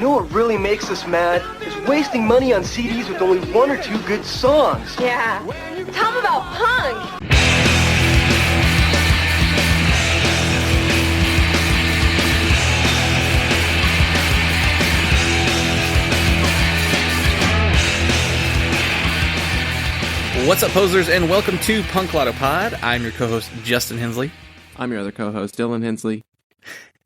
know what really makes us mad? Is wasting money on CDs with only one or two good songs. Yeah. Tell them about punk. What's up, posers, and welcome to Punk Lotto Pod. I'm your co-host, Justin Hensley. I'm your other co-host, Dylan Hensley.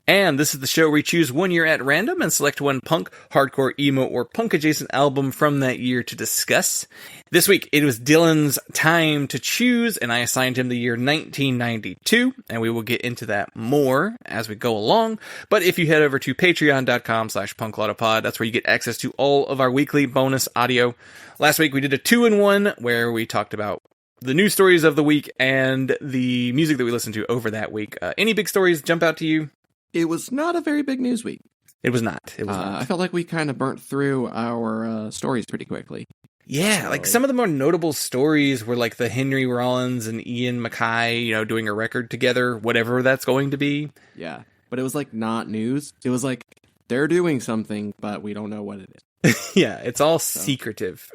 And this is the show where we choose one year at random and select one punk, hardcore, emo, or punk-adjacent album from that year to discuss. This week, it was Dylan's time to choose, and I assigned him the year 1992, and we will get into that more as we go along. But if you head over to patreon.com/punklautopod, that's where you get access to all of our weekly bonus audio. Last week, we did a 2-in-1 where we talked about the news stories of the week and the music that we listened to over that week. Any big stories jump out to you? It was not a very big news week. It was not. It was not. I felt like we kind of burnt through our stories pretty quickly. Yeah, So- like some of the more notable stories were like the Henry Rollins and Ian MacKaye, doing a record together, whatever that's going to be. Yeah, but it was like not news. It was like they're doing something, but we don't know what it is. Yeah, it's all secretive.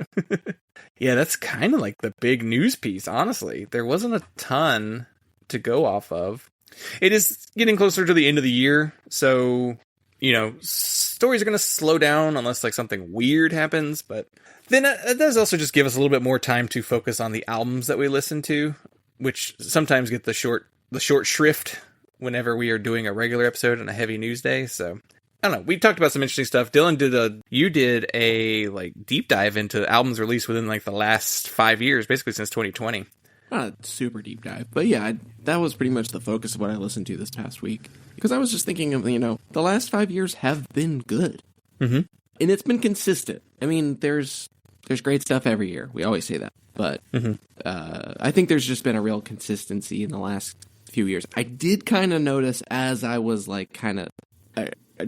Yeah, that's kind of like the big news piece, honestly. There wasn't a ton to go off of. It is getting closer to the end of the year, so, stories are going to slow down unless like something weird happens, but then it does also just give us a little bit more time to focus on the albums that we listen to, which sometimes get the short shrift whenever we are doing a regular episode on a heavy news day, so I don't know. We talked about some interesting stuff. Dylan you did a like deep dive into albums released within like the last 5 years, basically since 2020. Not a super deep dive, but yeah, that was pretty much the focus of what I listened to this past week. Because I was just thinking of, the last 5 years have been good. Mm-hmm. And it's been consistent. I mean, there's great stuff every year. We always say that. But I think there's just been a real consistency in the last few years. I did kind of notice as I was like kind of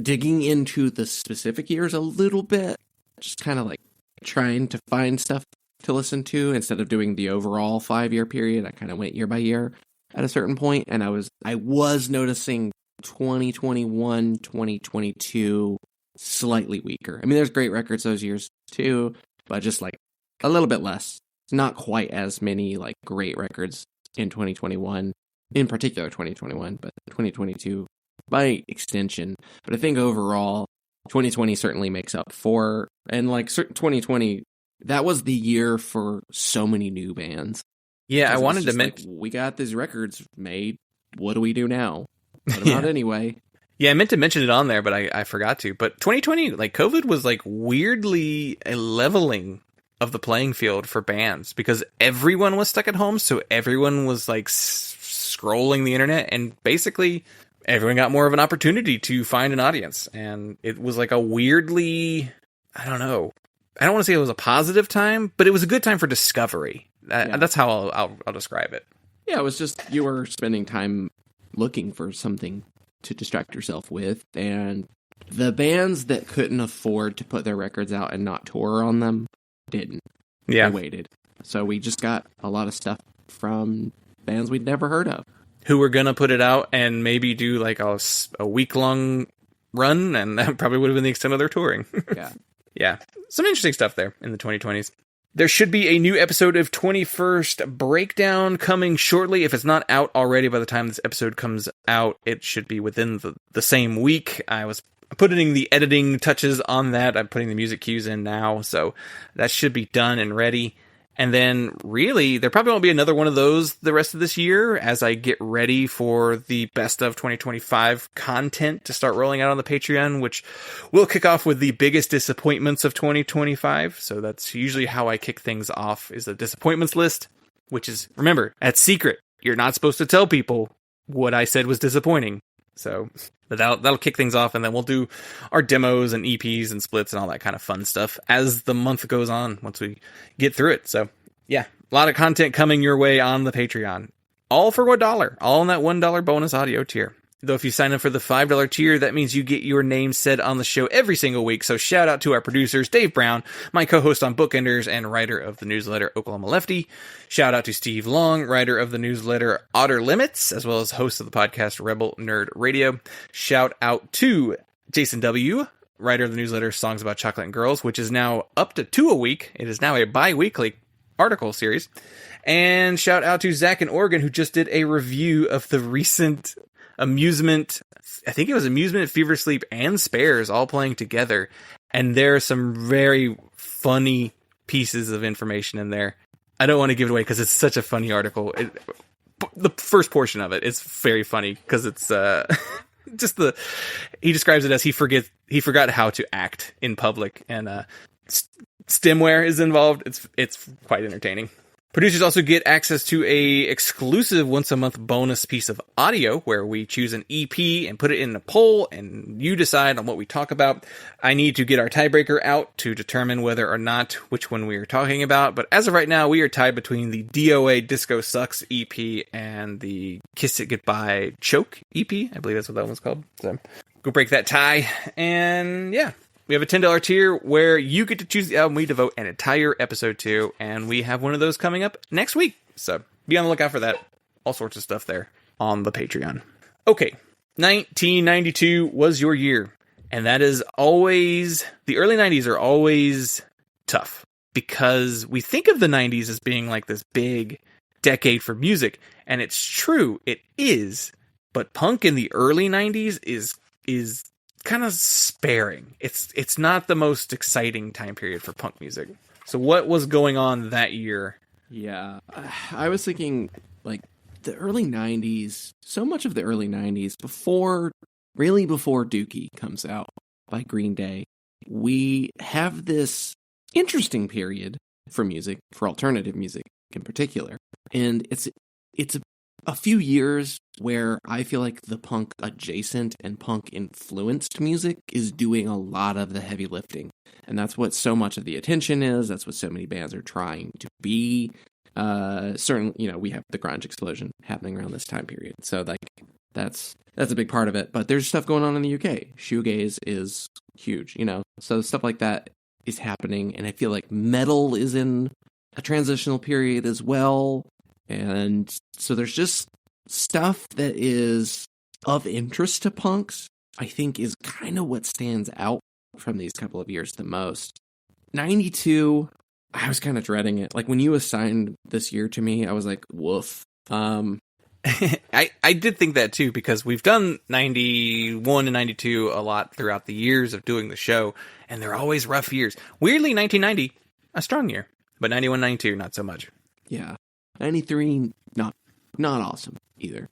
digging into the specific years a little bit, just kind of like trying to find stuff to listen to instead of doing the overall 5-year period. I kind of went year by year at a certain point, and I was noticing 2021, 2022 slightly weaker. I mean, there's great records those years too, but just like a little bit less. Not quite as many like great records in 2021, in particular 2021, but 2022 by extension. But I think overall 2020 certainly makes up for, and like 2020, that was the year for so many new bands. Yeah, I wanted to mention... we got these records made. What do we do now? Put them out anyway. Yeah, I meant to mention it on there, but I forgot to. But 2020, like, COVID was, like, weirdly a leveling of the playing field for bands because everyone was stuck at home, so everyone was, like, scrolling the internet, and basically everyone got more of an opportunity to find an audience. And it was, like, a weirdly... I don't know. I don't want to say it was a positive time, but it was a good time for discovery. That's how I'll describe it. Yeah, it was just you were spending time looking for something to distract yourself with, and the bands that couldn't afford to put their records out and not tour on them didn't. Yeah. They waited. So we just got a lot of stuff from bands we'd never heard of. Who were going to put it out and maybe do like a week-long run, and that probably would have been the extent of their touring. Yeah. Yeah, some interesting stuff there in the 2020s. There should be a new episode of 21st Breakdown coming shortly. If it's not out already by the time this episode comes out, it should be within the same week. I was putting the editing touches on that. I'm putting the music cues in now, so that should be done and ready. And then, really, there probably won't be another one of those the rest of this year as I get ready for the best of 2025 content to start rolling out on the Patreon, which will kick off with the biggest disappointments of 2025. So that's usually how I kick things off, is a disappointments list, which is, remember, that's secret. You're not supposed to tell people what I said was disappointing. So that'll kick things off, and then we'll do our demos and EPs and splits and all that kind of fun stuff as the month goes on once we get through it. So yeah, a lot of content coming your way on the Patreon. All for $1, all in that $1 bonus audio tier. Though if you sign up for the $5 tier, that means you get your name said on the show every single week. So shout out to our producers, Dave Brown, my co-host on Bookenders and writer of the newsletter Oklahoma Lefty. Shout out to Steve Long, writer of the newsletter Otter Limits, as well as host of the podcast Rebel Nerd Radio. Shout out to Jason W., writer of the newsletter Songs About Chocolate and Girls, which is now up to 2 a week. It is now a bi-weekly article series. And shout out to Zach in Oregon, who just did a review of the recent Amusement, I think it was Amusement, Fever Sleep, and Spares all playing together. And there are some very funny pieces of information in there. I don't want to give it away because it's such a funny article. The first portion of it is very funny because it's just he describes it as he forgot how to act in public, and stemware is involved. It's quite entertaining. Producers also get access to a exclusive once-a-month bonus piece of audio where we choose an EP and put it in a poll, and you decide on what we talk about. I need to get our tiebreaker out to determine whether or not which one we are talking about, but as of right now, we are tied between the DOA Disco Sucks EP and the Kiss It Goodbye Choke EP. I believe that's what that one's called. So go break that tie, and yeah. We have a $10 tier where you get to choose the album we devote an entire episode to, and we have one of those coming up next week. So be on the lookout for that. All sorts of stuff there on the Patreon. Okay, 1992 was your year, and that is always... The early 90s are always tough, because we think of the 90s as being like this big decade for music, and it's true, it is, but punk in the early 90s is kind of sparing. It's not the most exciting time period for punk music. So what was going on that year? Yeah, I was thinking like the early 90s, so much of the early 90s, before Dookie comes out by Green Day, we have this interesting period for music, for alternative music in particular. And it's a few years where I feel like the punk adjacent and punk influenced music is doing a lot of the heavy lifting. And that's what so much of the attention is. That's what so many bands are trying to be. Certainly, we have the grunge explosion happening around this time period. So like that's a big part of it. But there's stuff going on in the UK. Shoegaze is huge, So stuff like that is happening. And I feel like metal is in a transitional period as well. And so there's just stuff that is of interest to punks, I think is kind of what stands out from these couple of years the most. 92, I was kind of dreading it. Like when you assigned this year to me, I was like, woof. I did think that too, because we've done 91 and 92 a lot throughout the years of doing the show, and they're always rough years. Weirdly, 1990, a strong year, but 91, 92, not so much. Yeah. 93, not awesome either,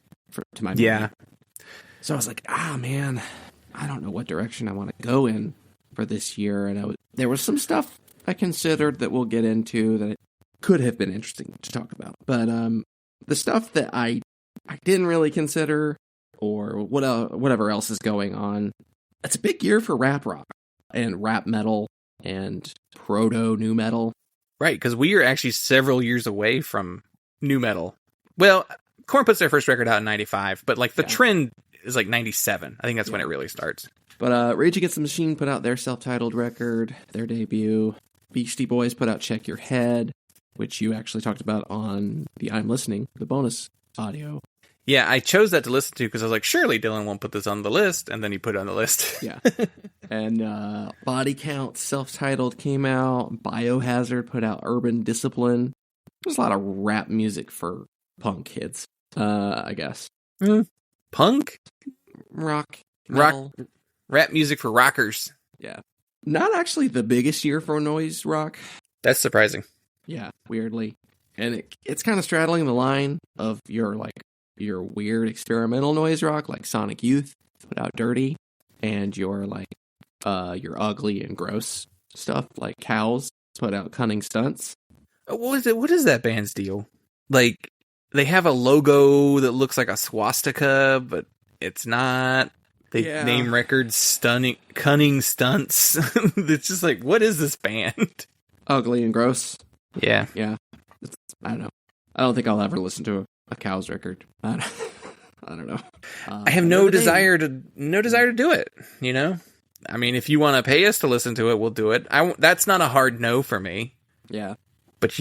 to my mind. Yeah. So I was like, man, I don't know what direction I want to go in for this year. And there was some stuff I considered that we'll get into that could have been interesting to talk about. But the stuff that I didn't really consider, or whatever else is going on, it's a big year for rap rock and rap metal and proto nu metal. Right, because we are actually several years away from nu metal. Well, Korn puts their first record out in 95, but like the trend is like 97. I think that's when it really starts. But Rage Against the Machine put out their self-titled record, their debut. Beastie Boys put out Check Your Head, which you actually talked about on the I'm Listening, the bonus audio. Yeah, I chose that to listen to because I was like, surely Dylan won't put this on the list, and then he put it on the list. Yeah. And Body Count, self-titled, came out. Biohazard put out Urban Discipline. There's a lot of rap music for punk kids, I guess. Punk? Rock. Metal. Rap music for rockers. Yeah. Not actually the biggest year for noise rock. That's surprising. Yeah, weirdly. And it's kind of straddling the line of your weird experimental noise rock, like Sonic Youth put out Dirty, and your ugly and gross stuff, like Cows put out Cunning Stunts. What is that band's deal? Like, they have a logo that looks like a swastika, but it's not. They name records Cunning Stunts. It's just like, what is this band? Ugly and gross. Yeah. Yeah. I don't know. I don't think I'll ever listen to a Cows record. I don't know. I have no desire to do it, I mean, if you want to pay us to listen to it, we'll do it. That's not a hard no for me. Yeah. But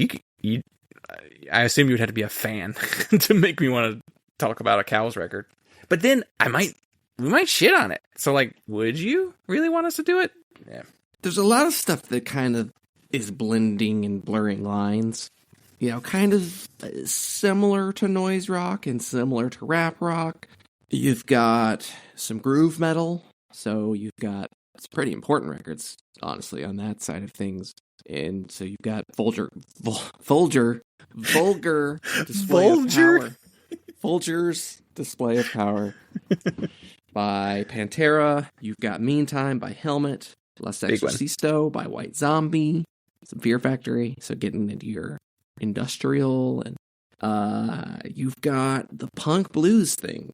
I assume you would have to be a fan to make me want to talk about a Cows record. But then I might we might shit on it. So, like, would you really want us to do it? Yeah. There's a lot of stuff that kind of is blending and blurring lines. You know, kind of similar to noise rock and similar to rap rock. You've got some groove metal. So you've got some pretty important records, honestly, on that side of things. And so you've got vulgar display of power. Folger's Display of Power by Pantera. You've got Meantime by Helmet. Las Exorcisto by White Zombie. Some Fear Factory. So getting into your industrial. And you've got the punk blues thing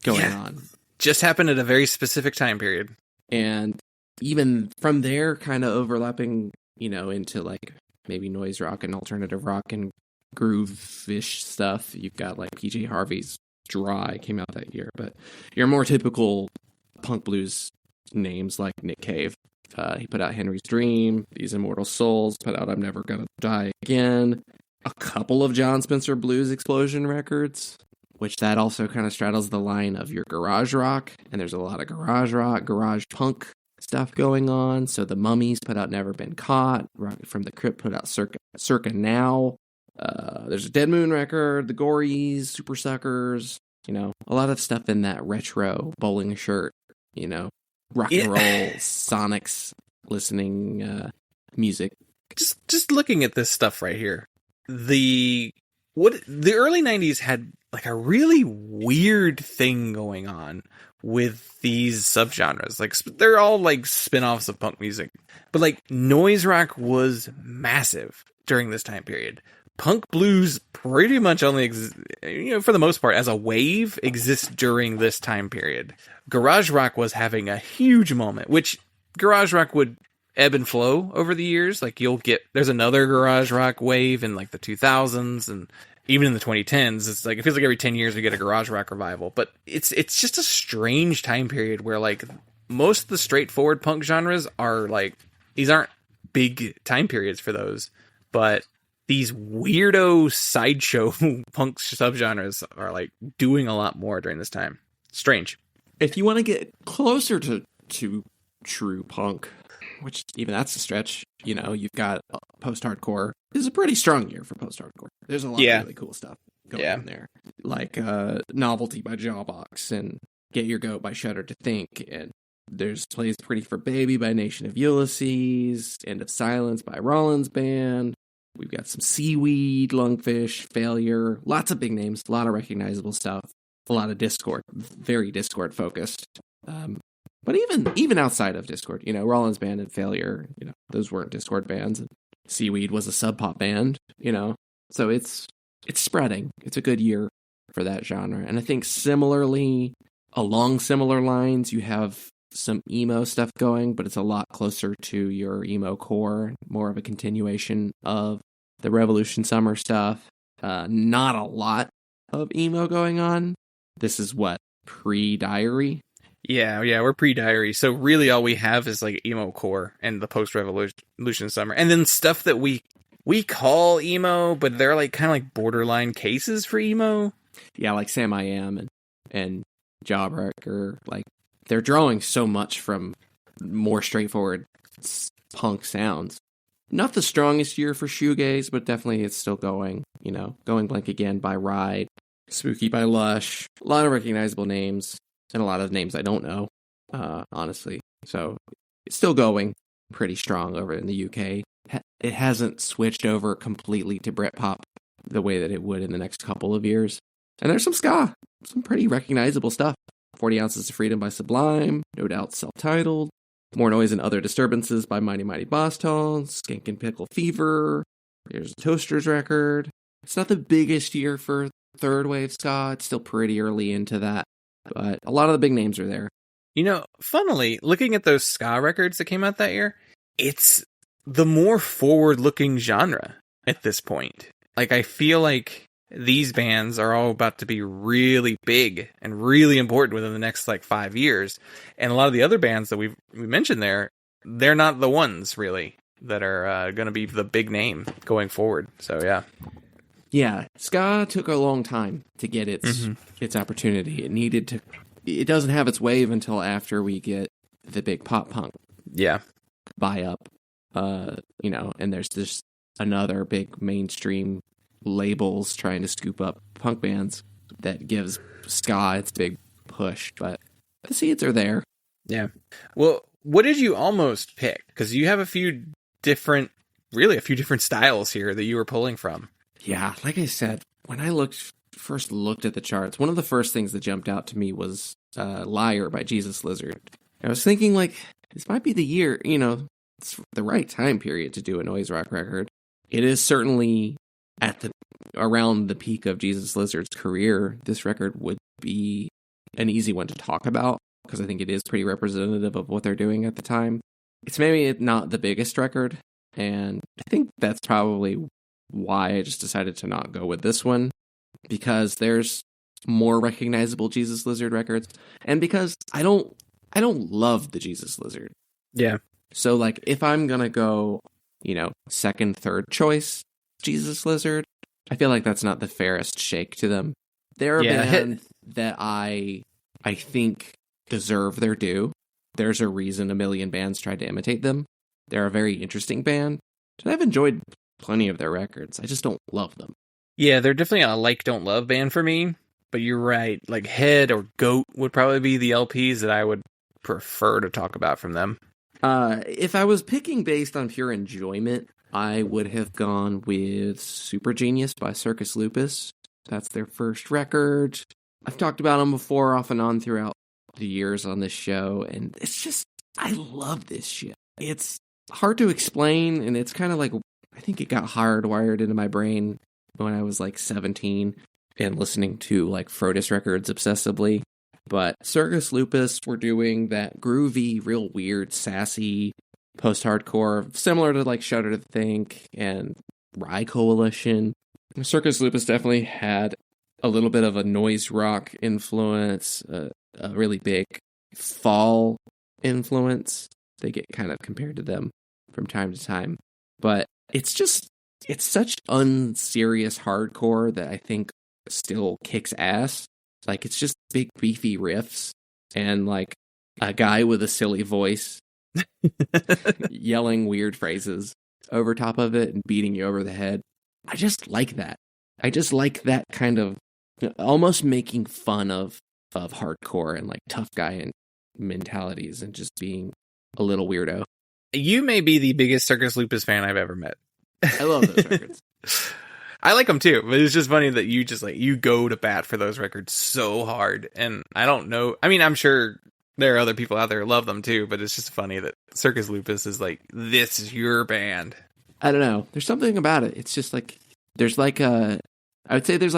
going on. Just happened at a very specific time period. And even from there, kind of overlapping, you know, into like maybe noise rock and alternative rock and groove-ish stuff. You've got like PJ Harvey's Dry came out that year, but your more typical punk blues names like Nick Cave. He put out Henry's Dream, These Immortal Souls, put out I'm Never Gonna Die Again. A couple of John Spencer Blues Explosion records, which that also kind of straddles the line of your garage rock, and there's a lot of garage rock, garage punk stuff going on. So the Mummies put out Never Been Caught, Rocket from the Crypt put out Circa Now. There's a Dead Moon record, the Gories, Super Suckers, you know, a lot of stuff in that retro bowling shirt, you know, rock and roll, Sonics listening music. Just looking at this stuff right here, the early 90s had like a really weird thing going on with these subgenres. Like they're all like spin-offs of punk music, but like noise rock was massive during this time period. Punk blues pretty much only for the most part as a wave exists during this time period. Garage rock was having a huge moment, which garage rock would ebb and flow over the years. Like there's another garage rock wave in like the 2000s and even in the 2010s. It's like, it feels like every 10 years we get a garage rock revival, but it's just a strange time period where like most of the straightforward punk genres are like, these aren't big time periods for those, but these weirdo sideshow punk subgenres are like doing a lot more during this time. Strange. If you want to get closer to true punk, which even that's a stretch, you know, you've got post-hardcore. This is a pretty strong year for post-hardcore. There's a lot of really cool stuff going on there. Like Novelty by Jawbox and Get Your Goat by Shudder to Think. And there's Plays Pretty for Baby by Nation of Ulysses. End of Silence by Rollins Band. We've got some Seaweed, Lungfish, Failure. Lots of big names. A lot of recognizable stuff. A lot of Discord. Very Discord focused. But even outside of Discord, you know, Rollins Band and Failure, you know, those weren't Discord bands. And Seaweed was a sub pop band, you know. So it's spreading. It's a good year for that genre. And I think similarly, along similar lines, you have some emo stuff going, but it's a lot closer to your emo core, more of a continuation of the Revolution Summer stuff. Not a lot of emo going on. This is what, pre-Diary? Yeah, we're pre-Diary. So really all we have is like emo core and the post-Revolution Summer. And then stuff that we call emo, but they're like kind of like borderline cases for emo. Yeah, like Sam I Am and Jawbreaker. Like, they're drawing so much from more straightforward punk sounds. Not the strongest year for shoegaze, but definitely it's still going. You know, Going Blank Again by Ride, Spooky by Lush. A lot of recognizable names. And a lot of names I don't know, honestly. So it's still going pretty strong over in the UK. It hasn't switched over completely to Britpop the way that it would in the next couple of years. And there's some ska, some pretty recognizable stuff. 40 Ounces of Freedom by Sublime, No Doubt self-titled. More Noise and Other Disturbances by Mighty Mighty Boss Tones, Skink and Pickle Fever. Here's a Toasters record. It's not the biggest year for third wave ska. It's still pretty early into that. But a lot of the big names are there. You know, funnily, looking at those ska records that came out that year, it's the more forward-looking genre at this point. Like, I feel like these bands are all about to be really big and really important within the next, like, 5 years. And a lot of the other bands that we mentioned there, they're not the ones, really, that are going to be the big name going forward. So, yeah. Yeah, ska took a long time to get its opportunity. It needed to it doesn't have its wave until after we get the big pop punk Yeah. buy up, and there's this another big mainstream labels trying to scoop up punk bands that gives ska its big push, but the seeds are there. Yeah. Well, what did you almost pick? Because you have a few different styles here that you were pulling from. Yeah, like I said, when I first looked at the charts, one of the first things that jumped out to me was Liar by Jesus Lizard. I was thinking, like, this might be the year, it's the right time period to do a noise rock record. It is certainly around the peak of Jesus Lizard's career. This record would be an easy one to talk about, because I think it is pretty representative of what they're doing at the time. It's maybe not the biggest record, and I think that's probably why I just decided to not go with this one, because there's more recognizable Jesus Lizard records, and because I don't love the Jesus Lizard. Yeah. So, like, if I'm gonna go, second, third choice Jesus Lizard, I feel like that's not the fairest shake to them. They're a band that I think deserve their due. There's a reason a million bands tried to imitate them. They're a very interesting band, and I've enjoyed plenty of their records. I just don't love them. Yeah, they're definitely a like, don't love band for me, but you're right. Like, Head or Goat would probably be the LPs that I would prefer to talk about from them. If I was picking based on pure enjoyment, I would have gone with Super Genius by Circus Lupus. That's their first record. I've talked about them before, off and on throughout the years on this show, and it's just, I love this shit. It's hard to explain, and it's kind of like, I think it got hardwired into my brain when I was like 17 and listening to like Frodis records obsessively. But Circus Lupus were doing that groovy, real weird, sassy post-hardcore, similar to like Shudder to Think and Rye Coalition. Circus Lupus definitely had a little bit of a noise rock influence, a really big Fall influence. They get kind of compared to them from time to time. But it's such unserious hardcore that I think still kicks ass. Like, it's just big, beefy riffs and, like, a guy with a silly voice yelling weird phrases over top of it and beating you over the head. I just like that. I just like that kind of almost making fun of hardcore and, like, tough guy and mentalities and just being a little weirdo. You may be the biggest Circus Lupus fan I've ever met. I love those records. I like them too, but it's just funny that you just like, you go to bat for those records so hard. And I don't know. I mean, I'm sure there are other people out there who love them too, but it's just funny that Circus Lupus is like, this is your band. I don't know. There's something about it. It's just like, there's like I would say there's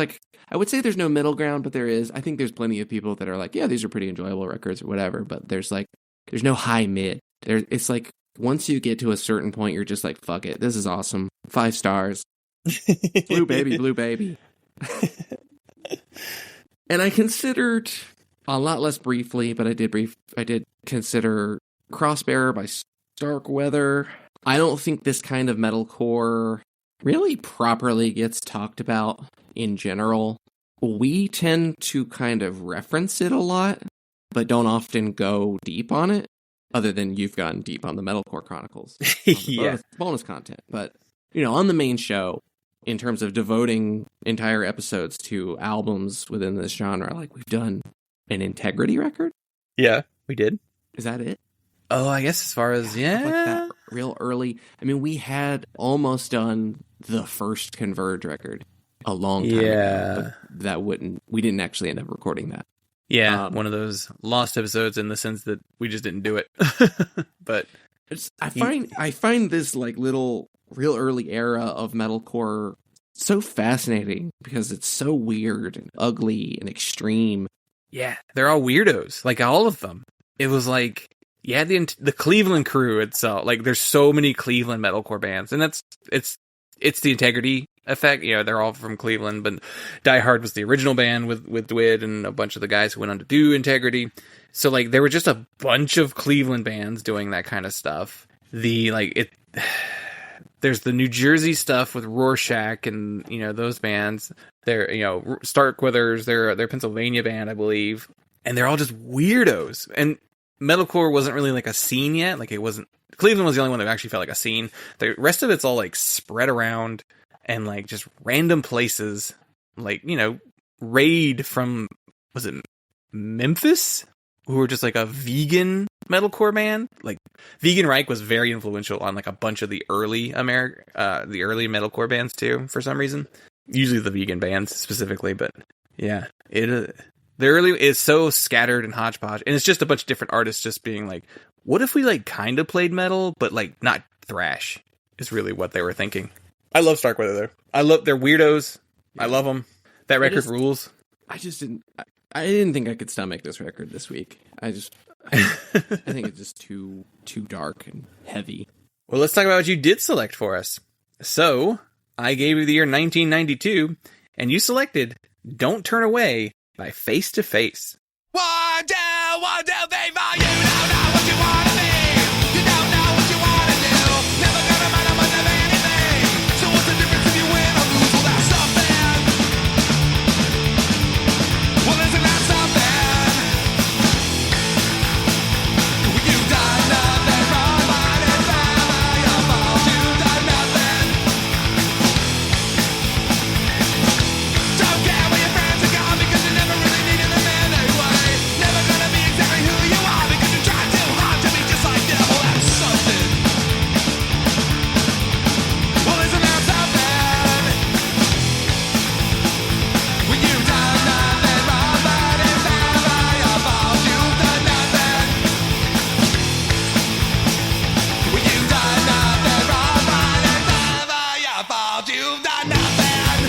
no middle ground, but there is. I think there's plenty of people that are like, yeah, these are pretty enjoyable records or whatever, but there's no high mid. It's like, once you get to a certain point, you're just like, fuck it. This is awesome. 5 stars. Blue baby, blue baby. And I considered, a lot less briefly, but I did consider Crossbearer by Starkweather. I don't think this kind of metalcore really properly gets talked about in general. We tend to kind of reference it a lot, but don't often go deep on it, other than you've gone deep on the Metalcore Chronicles. Yeah. Bonus content. But, on the main show, in terms of devoting entire episodes to albums within this genre, like we've done an Integrity record. Yeah, we did. Is that it? Oh, I guess as far as, Like that real early. I mean, we had almost done the first Converge record a long time ago, but we didn't actually end up recording that. Yeah, one of those lost episodes in the sense that we just didn't do it. But I find this like little real early era of metalcore so fascinating because it's so weird and ugly and extreme. Yeah, they're all weirdos, like all of them. It was like, yeah, the Cleveland crew itself. Like, there's so many Cleveland metalcore bands, and it's the Integrity effect. They're all from Cleveland, but Die Hard was the original band with Dwid and a bunch of the guys who went on to do Integrity. So like, there were just a bunch of Cleveland bands doing that kind of stuff. There's the New Jersey stuff with Rorschach and those bands. They're Starkweathers. They're Pennsylvania band, I believe. and they're all just weirdos. And metalcore wasn't really like a scene yet. Like it wasn't. Cleveland was the only one that actually felt like a scene. The rest of it's all like spread around and like just random places. Like, you know, Raid from, was it Memphis? Who were just like a vegan metalcore band. Like Vegan Reich was very influential on like a bunch of the early the early metalcore bands too, for some reason. Usually the vegan bands specifically, but yeah, the early is so scattered and hodgepodge, and it's just a bunch of different artists just being like, what if we like kind of played metal, but like not thrash? Is really what they were thinking. I love Starkweather though. They're weirdos. Yeah. I love them. That record rules. I didn't think I could stomach this record this week. I think it's just too dark and heavy. Well, let's talk about what you did select for us. So, I gave you the year 1992, and you selected Don't Turn Away by Face to Face. 1, 2, 1, 2, 3, 4, you don't know what you want to be. You don't know what you want to do. Never gonna matter much of anything. So what's the difference if you win or lose? Well, that's something. Well, isn't that something? You've done nothing wrong, but it's never your fault. You've done nothing. Don't care where your friends are gone because you never really needed them anyway. Never gonna be exactly who you are because you tried too hard to be just like them. Well, that's something. Well, isn't that something? Well, you've done nothing wrong, but it's never your fault. You've done nothing. Well, you've done nothing wrong, but it's never your fault. You've done nothing.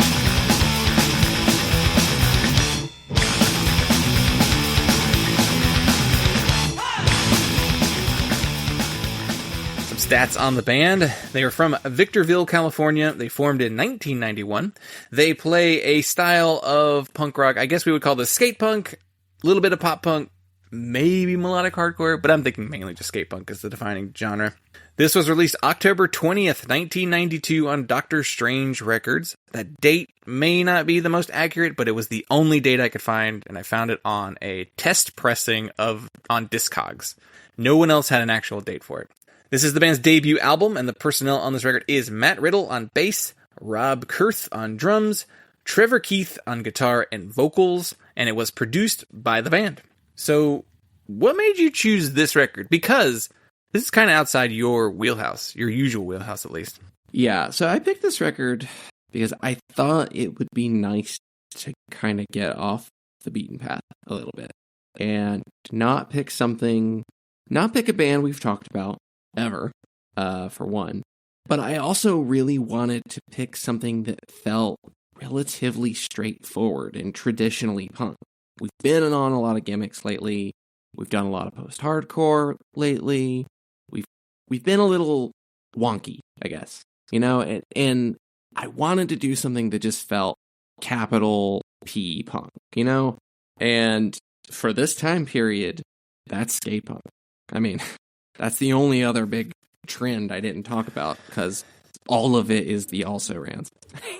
Some stats on the band. They are from Victorville, California. They formed in 1991. They play a style of punk rock. I guess we would call this skate punk, a little bit of pop punk, maybe melodic hardcore, but I'm thinking mainly just skate punk is the defining genre. This was released October 20th, 1992 on Doctor Strange Records. That date may not be the most accurate, but it was the only date I could find, and I found it on a test pressing on Discogs. No one else had an actual date for it. This is the band's debut album, and the personnel on this record is Matt Riddle on bass, Rob Kurth on drums, Trevor Keith on guitar and vocals, and it was produced by the band. So, what made you choose this record? Because this is kind of outside your wheelhouse, your usual wheelhouse at least. Yeah, so I picked this record because I thought it would be nice to kind of get off the beaten path a little bit and not pick a band we've talked about ever, for one. But I also really wanted to pick something that felt relatively straightforward and traditionally punk. We've been on a lot of gimmicks lately. We've done a lot of post-hardcore lately. We've been a little wonky, I guess, you know, and I wanted to do something that just felt capital P punk, you know, and for this time period, that's skate punk. I mean, that's the only other big trend I didn't talk about because all of it is the also rans,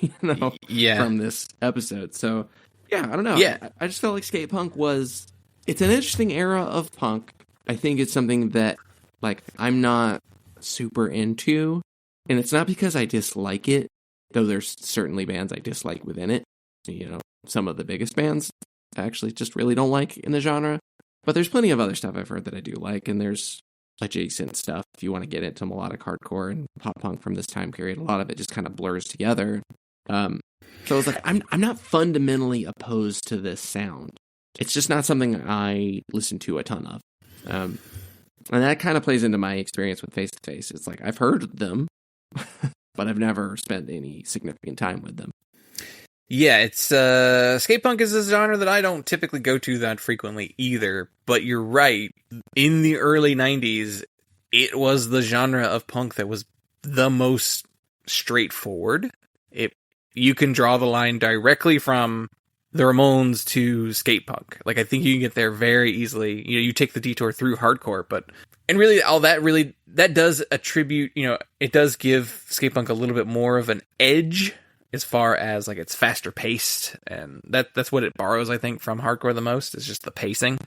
you know, from this episode. So, yeah, I don't know. Yeah. I just felt like skate punk it's an interesting era of punk. I think it's something that, like, I'm not super into, and it's not because I dislike it, though there's certainly bands I dislike within it. You know, some of the biggest bands I actually just really don't like in the genre, but there's plenty of other stuff I've heard that I do like, and there's adjacent stuff if you want to get into melodic hardcore and pop punk from this time period. A lot of it just kind of blurs together. So it's like, I'm not fundamentally opposed to this sound. It's just not something I listen to a ton of. And that kind of plays into my experience with Face to Face. It's like, I've heard them, but I've never spent any significant time with them. Yeah, it's skate punk is a genre that I don't typically go to that frequently either, but you're right. In the early 90s, it was the genre of punk that was the most straightforward. You can draw the line directly from the Ramones to skate punk. Like, I think you can get there very easily. You know, you take the detour through hardcore, and really all that that does attribute, you know, it does give skate punk a little bit more of an edge as far as like it's faster paced, and that's what it borrows, I think, from hardcore the most, is just the pacing.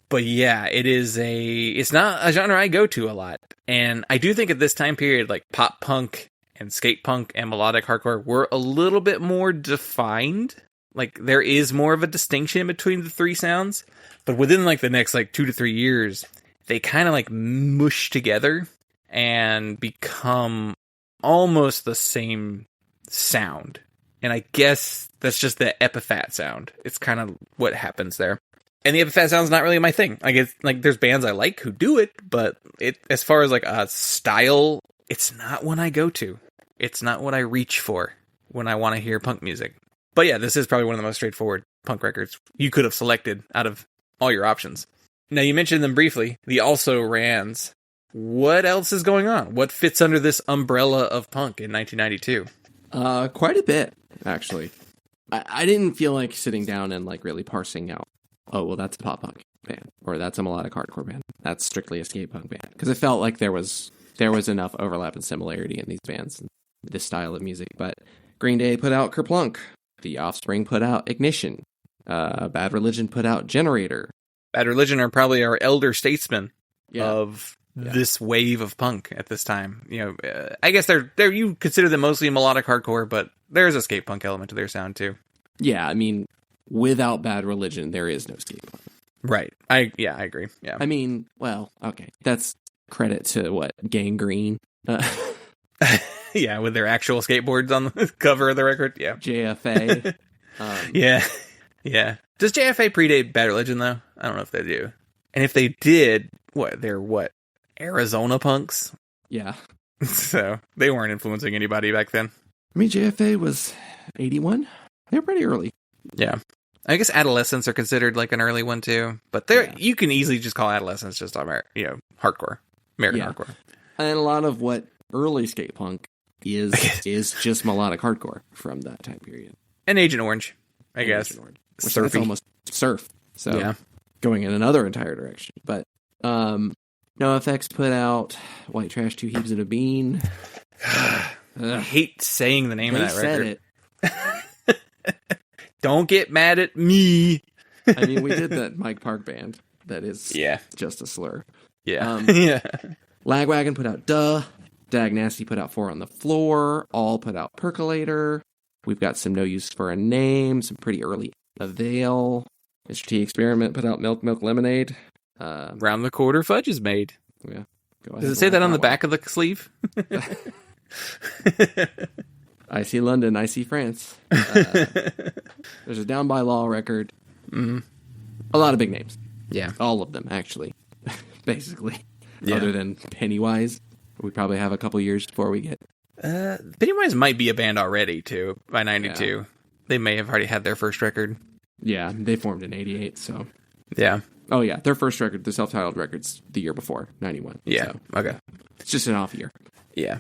But yeah, it's not a genre I go to a lot. And I do think at this time period, like pop punk and skate punk and melodic hardcore were a little bit more defined. Like there is more of a distinction between the three sounds. But within like the next like 2 to 3 years, they kind of like mush together and become almost the same sound. And I guess that's just the epithet sound. It's kind of what happens there. And the epithet sound's not really my thing. I guess like there's bands I like who do it, but it as far as like a style, it's not one I go to. It's not what I reach for when I want to hear punk music. But yeah, this is probably one of the most straightforward punk records you could have selected out of all your options. Now, you mentioned them briefly, the Also Rans. What else is going on? What fits under this umbrella of punk in 1992? Quite a bit, actually. I didn't feel like sitting down and like really parsing out, oh, well, that's a pop punk band, or that's a melodic hardcore band. That's strictly a skate punk band. Because it felt like there was enough overlap and similarity in these bands and this style of music. But Green Day put out Kerplunk. The Offspring put out Ignition. Bad Religion put out Generator. Bad Religion are probably our elder statesmen of this wave of punk at this time. You know, I guess they're you consider them mostly melodic hardcore, but there's a skate punk element to their sound too. Yeah, I mean, without Bad Religion, there is no skate punk. Right. I agree. Yeah. I mean, well, okay, that's credit to what, Gangrene. Yeah, with their actual skateboards on the cover of the record. Yeah. JFA. Yeah. Does JFA predate Bad Religion, though? I don't know if they do. And if they did, they're Arizona punks? Yeah. So, they weren't influencing anybody back then. I mean, JFA was 81. They were pretty early. Yeah. I guess Adolescents are considered like an early one, too. But you can easily just call Adolescents just hardcore. American hardcore. And a lot of what early skate punk is just melodic hardcore from that time period. And Agent Orange, I guess. Agent Orange. That's almost surf. So going in another entire direction. But NoFX put out White Trash, Two Heaves and a Bean. I hate saying the name of that record. It. Don't get mad at me. I mean, we did that Mike Park band. That is just a slur. Yeah. Lagwagon put out Duh. Dag Nasty put out Four on the Floor. All put out Percolator. We've got some No Use for a Name. Some pretty early Avail. Mr. T Experiment put out Milk Lemonade. Round the Quarter Fudge is made. Yeah. Does it say that on the back of the sleeve? I see London, I see France. There's a Down by Law record. Mm-hmm. A lot of big names. Yeah. All of them, actually. Basically. Yeah. Other than Pennywise. We probably have a couple years before we get... Pennywise might be a band already, too, by 92. Yeah. They may have already had their first record. Yeah, they formed in 88, so... Yeah. Oh, yeah, their first record, the self-titled record's the year before, 91. Yeah, so okay. It's just an off year. Yeah.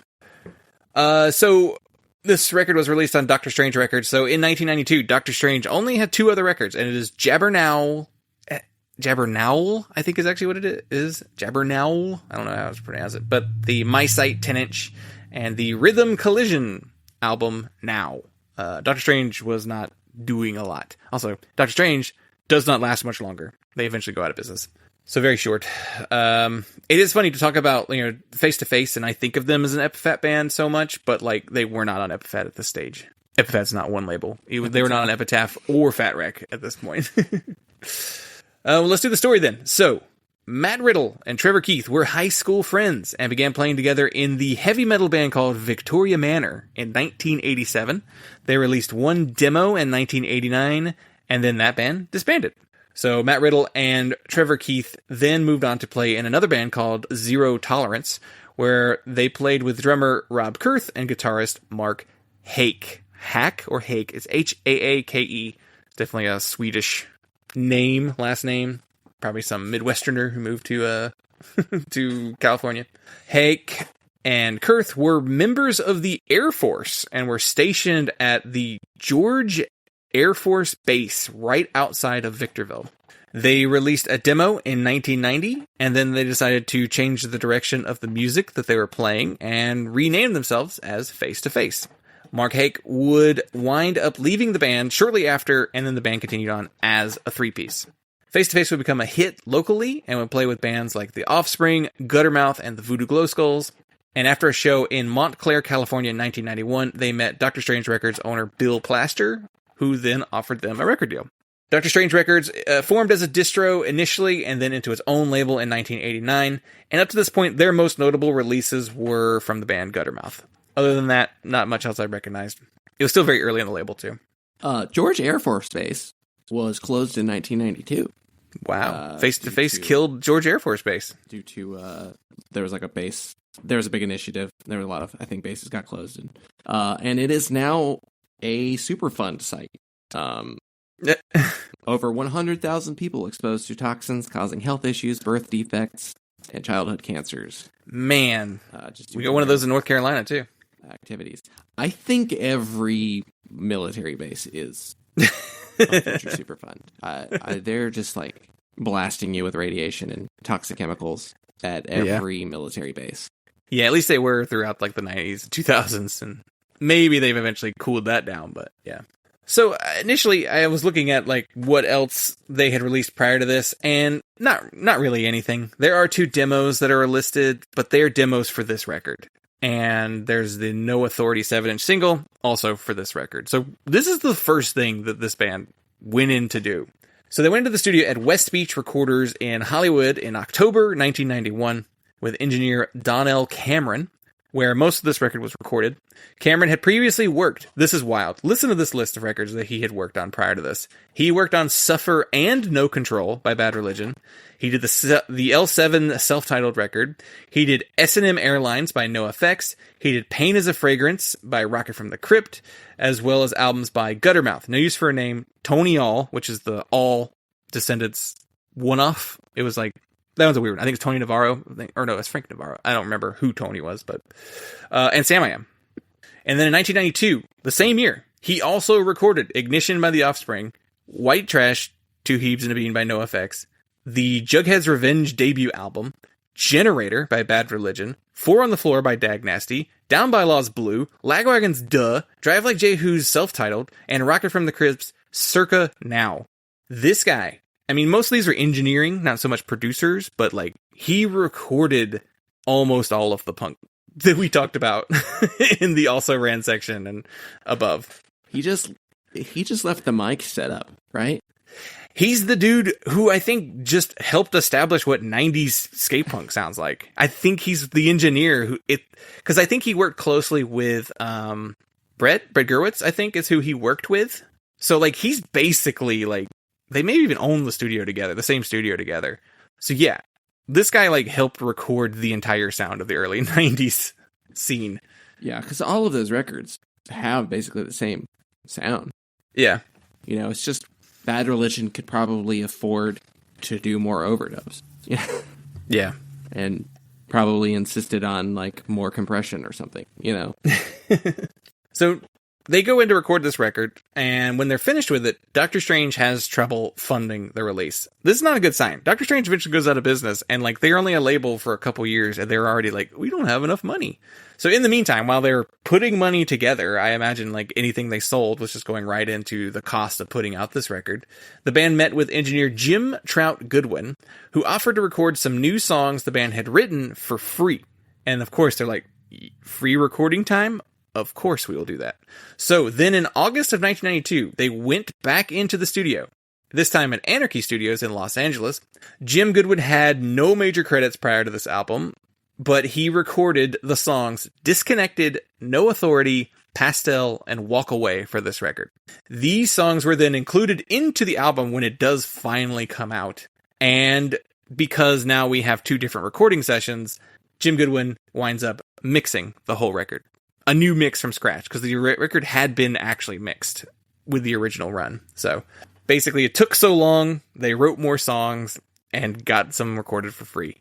So... This record was released on Doctor Strange Records. So in 1992, Doctor Strange only had 2 other records, and it is Jabbernowl, I think is actually what it is. Jabbernowl. I don't know how to pronounce it, but the My Sight 10-inch and the Rhythm Collision album Now. Doctor Strange was not doing a lot. Also, Doctor Strange does not last much longer. They eventually go out of business. So very short. It is funny to talk about, Face to Face, and I think of them as an Epithet band so much, but they were not on Epithet at this stage. Epithet's not one label. They were not on Epitaph or Fat Wreck at this point. Well, let's do the story then. So, Matt Riddle and Trevor Keith were high school friends and began playing together in the heavy metal band called Victoria Manor in 1987. They released one demo in 1989, and then that band disbanded. So Matt Riddle and Trevor Keith then moved on to play in another band called Zero Tolerance, where they played with drummer Rob Kurth and guitarist Mark Hake. Hack or Hake? It's Haake. Definitely a Swedish name, last name. Probably some Midwesterner who moved to to California. Hake and Kurth were members of the Air Force and were stationed at the George Air Force Base right outside of Victorville. They released a demo in 1990, and then they decided to change the direction of the music that they were playing and rename themselves as Face to Face. Mark Hake would wind up leaving the band shortly after, and then the band continued on as a three-piece. Face to Face would become a hit locally and would play with bands like The Offspring, Guttermouth, and the Voodoo Glow Skulls. And after a show in Montclair, California in 1991, they met Dr. Strange Records owner Bill Plaster, who then offered them a record deal. Dr. Strange Records formed as a distro initially and then into its own label in 1989. And up to this point, their most notable releases were from the band Guttermouth. Other than that, not much else I recognized. It was still very early in the label, too. George Air Force Base was closed in 1992. Wow. Face to Face killed George Air Force Base. Due to, there was like a base, there was a big initiative. There were a lot of, I think, bases got closed. And it is now a Superfund site. Over 100,000 people exposed to toxins causing health issues, birth defects, and childhood cancers. Man. We got one of those in North Carolina, too. Activities. I think every military base is a future Superfund. They're just like blasting you with radiation and toxic chemicals at every military base. Yeah, at least they were throughout like the 90s, 2000s, and maybe they've eventually cooled that down, but yeah. So initially I was looking at like what else they had released prior to this, and not really anything. There are 2 demos that are listed, but they're demos for this record. And there's the No Authority 7-inch single, also for this record. So this is the first thing that this band went in to do. So they went into the studio at West Beach Recorders in Hollywood in October 1991 with engineer Donnell Cameron, where most of this record was recorded. Cameron had previously worked, this is wild, listen to this list of records that he had worked on prior to this. He worked on Suffer and No Control by Bad Religion. He did the L7 self-titled record. He did S&M Airlines by NoFX. He did Pain as a Fragrance by Rocket from the Crypt, as well as albums by Guttermouth, No Use for a Name, Tony All, which is the All Descendants one-off. It was like, that one's a weird one. I think it's Tony Navarro. Or no, it's Frank Navarro. I don't remember who Tony was, but... and Sam I Am. And then in 1992, the same year, he also recorded Ignition by The Offspring, White Trash, Two Heaves and a Bean by NoFX, the Jughead's Revenge debut album, Generator by Bad Religion, Four on the Floor by Dag Nasty, Down by Law's Blue, Lagwagon's Duh, Drive Like Jehu's self-titled, and Rocket from the Crypt's Circa Now. This guy, I mean, most of these are engineering, not so much producers, but like, he recorded almost all of the punk that we talked about in the Also Ran section and above. He just left the mic set up, right? He's the dude who I think just helped establish what 90s skate punk sounds like. I think he's the engineer because I think he worked closely with Brett Gurwitz, I think is who he worked with. So like he's basically like, they maybe even own the studio together, the same studio together. So yeah, this guy like helped record the entire sound of the early 90s scene. Yeah, because all of those records have basically the same sound. Yeah. You know, it's just Bad Religion could probably afford to do more overdubs. Yeah. Yeah. And probably insisted on like more compression or something, you know. So they go in to record this record, and when they're finished with it, Doctor Strange has trouble funding the release. This is not a good sign. Doctor Strange eventually goes out of business, and like they're only a label for a couple years, and they're already like, we don't have enough money. So in the meantime, while they're putting money together, I imagine like anything they sold was just going right into the cost of putting out this record. The band met with engineer Jim Trout Goodwin, who offered to record some new songs the band had written for free. And of course, they're like, free recording time? Of course we will do that. So then in August of 1992, they went back into the studio, this time at Anarchy Studios in Los Angeles. Jim Goodwin had no major credits prior to this album, but he recorded the songs Disconnected, No Authority, Pastel, and Walk Away for this record. These songs were then included into the album when it does finally come out. And because now we have 2 different recording sessions, Jim Goodwin winds up mixing the whole record. A new mix from scratch, because the record had been actually mixed with the original run. So basically it took so long, they wrote more songs and got some recorded for free.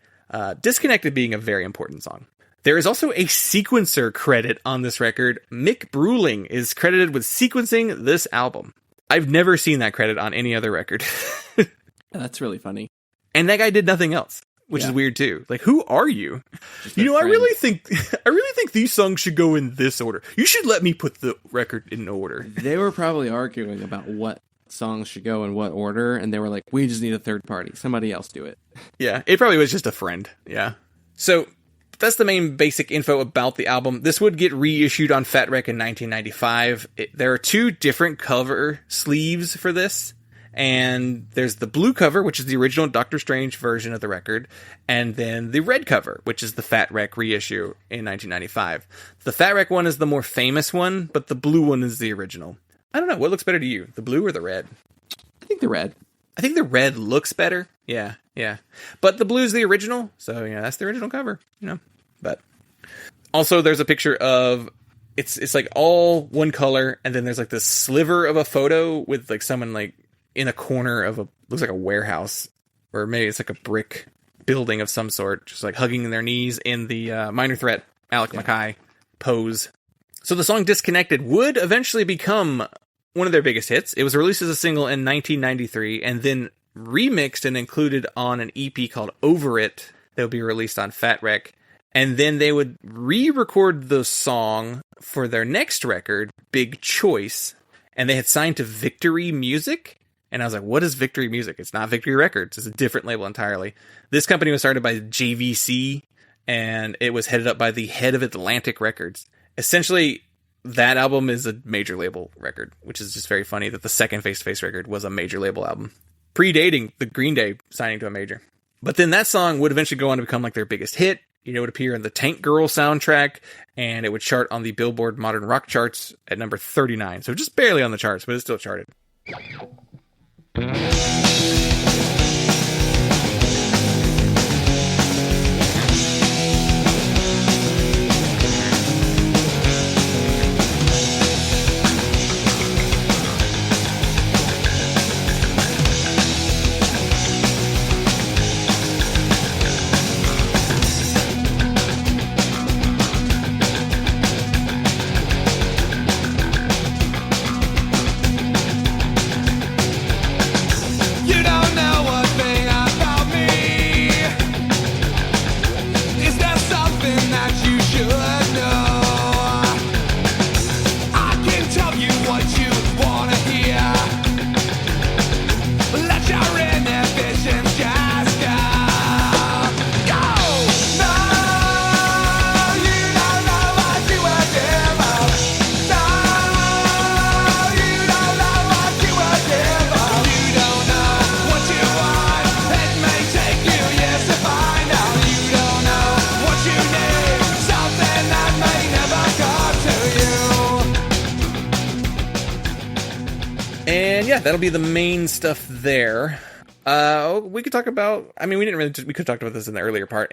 Disconnected being a very important song. There is also a sequencer credit on this record. Mick Bruling is credited with sequencing this album. I've never seen that credit on any other record. That's really funny. And that guy did nothing else. which is Yeah. weird too. Like, who are you? Just You their know, I friends. really think these songs should go in this order. You should let me put the record in order. They were probably arguing about what songs should go in what order, and they were like, we just need a third party. Somebody else do it. Yeah, it probably was just a friend. Yeah. So that's the main basic info about the album. This would get reissued on Fat Wreck in 1995. There are 2 different cover sleeves for this. And there's the blue cover, which is the original Doctor Strange version of the record, and then the red cover, which is the Fat Wreck reissue in 1995. The Fat Wreck one is the more famous one, but the blue one is the original. I don't know, what looks better to you, the blue or the red? I think the red. I think the red looks better. Yeah. But the blue's the original, so that's the original cover, But also there's a picture of it's like all one color, and then there's like this sliver of a photo with like someone like in a corner of looks like a warehouse, or maybe it's like a brick building of some sort, just like hugging their knees in the Minor Threat Alec Mackay pose. So the song Disconnected would eventually become one of their biggest hits. It was released as a single in 1993 and then remixed and included on an EP called Over It that would be released on Fat Wreck. And then they would re-record the song for their next record, Big Choice, and they had signed to Victory Music. And I was like, what is Victory Music? It's not Victory Records. It's a different label entirely. This company was started by JVC, and it was headed up by the head of Atlantic Records. Essentially, that album is a major label record, which is just very funny that the second Face to Face record was a major label album, predating the Green Day signing to a major. But then that song would eventually go on to become like their biggest hit. It would appear in the Tank Girl soundtrack, and it would chart on the Billboard Modern Rock charts at number 39. So just barely on the charts, but it's still charted. You don't know one thing about me. Is there something that you should know? I can tell you what you wanna hear. Let your inhibitions just go. Go! No, you don't know what you were doing. No, you don't know what you were doing. You don't know what you want. It may take you years to find out. You don't know what you need. Something that may never come to you. And yeah, that'll be the main stuff there. We could talk about, we could have talked about this in the earlier part.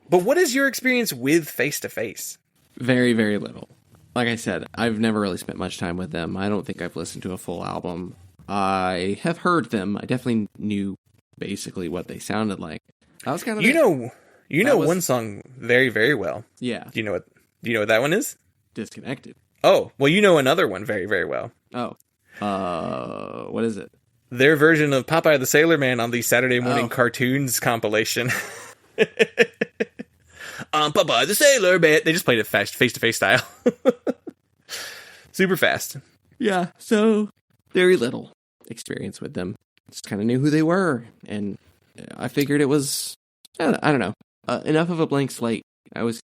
But what is your experience with Face to Face? Very, very little. Like I said, I've never really spent much time with them. I don't think I've listened to a full album. I have heard them. I definitely knew basically what they sounded like. That was kind of You That know was- one song very, very well. Yeah, Do you know what that one is? Disconnected. Oh, well, you know another one very, very well. Oh, what is it? Their version of Popeye the Sailor Man on the Saturday Morning Oh. Cartoons compilation. Popeye the Sailor Man. They just played it fast, face-to-face style. Super fast. Yeah, so very little experience with them. Just kind of knew who they were, and I figured it was, I don't know, enough of a blank slate. I was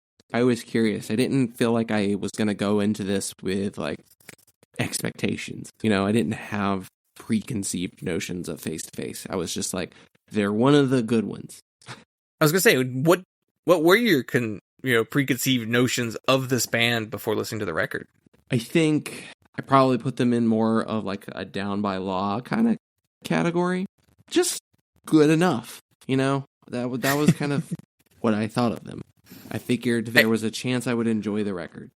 curious. I didn't feel like I was going to go into this with like expectations. I didn't have preconceived notions of Face to Face. I was just like, they're one of the good ones. I was gonna say, what were your preconceived notions of this band before listening to the record? I think I probably put them in more of like a Down by Law kind of category. Just good enough, That was kind of what I thought of them. I figured there was a chance I would enjoy the record.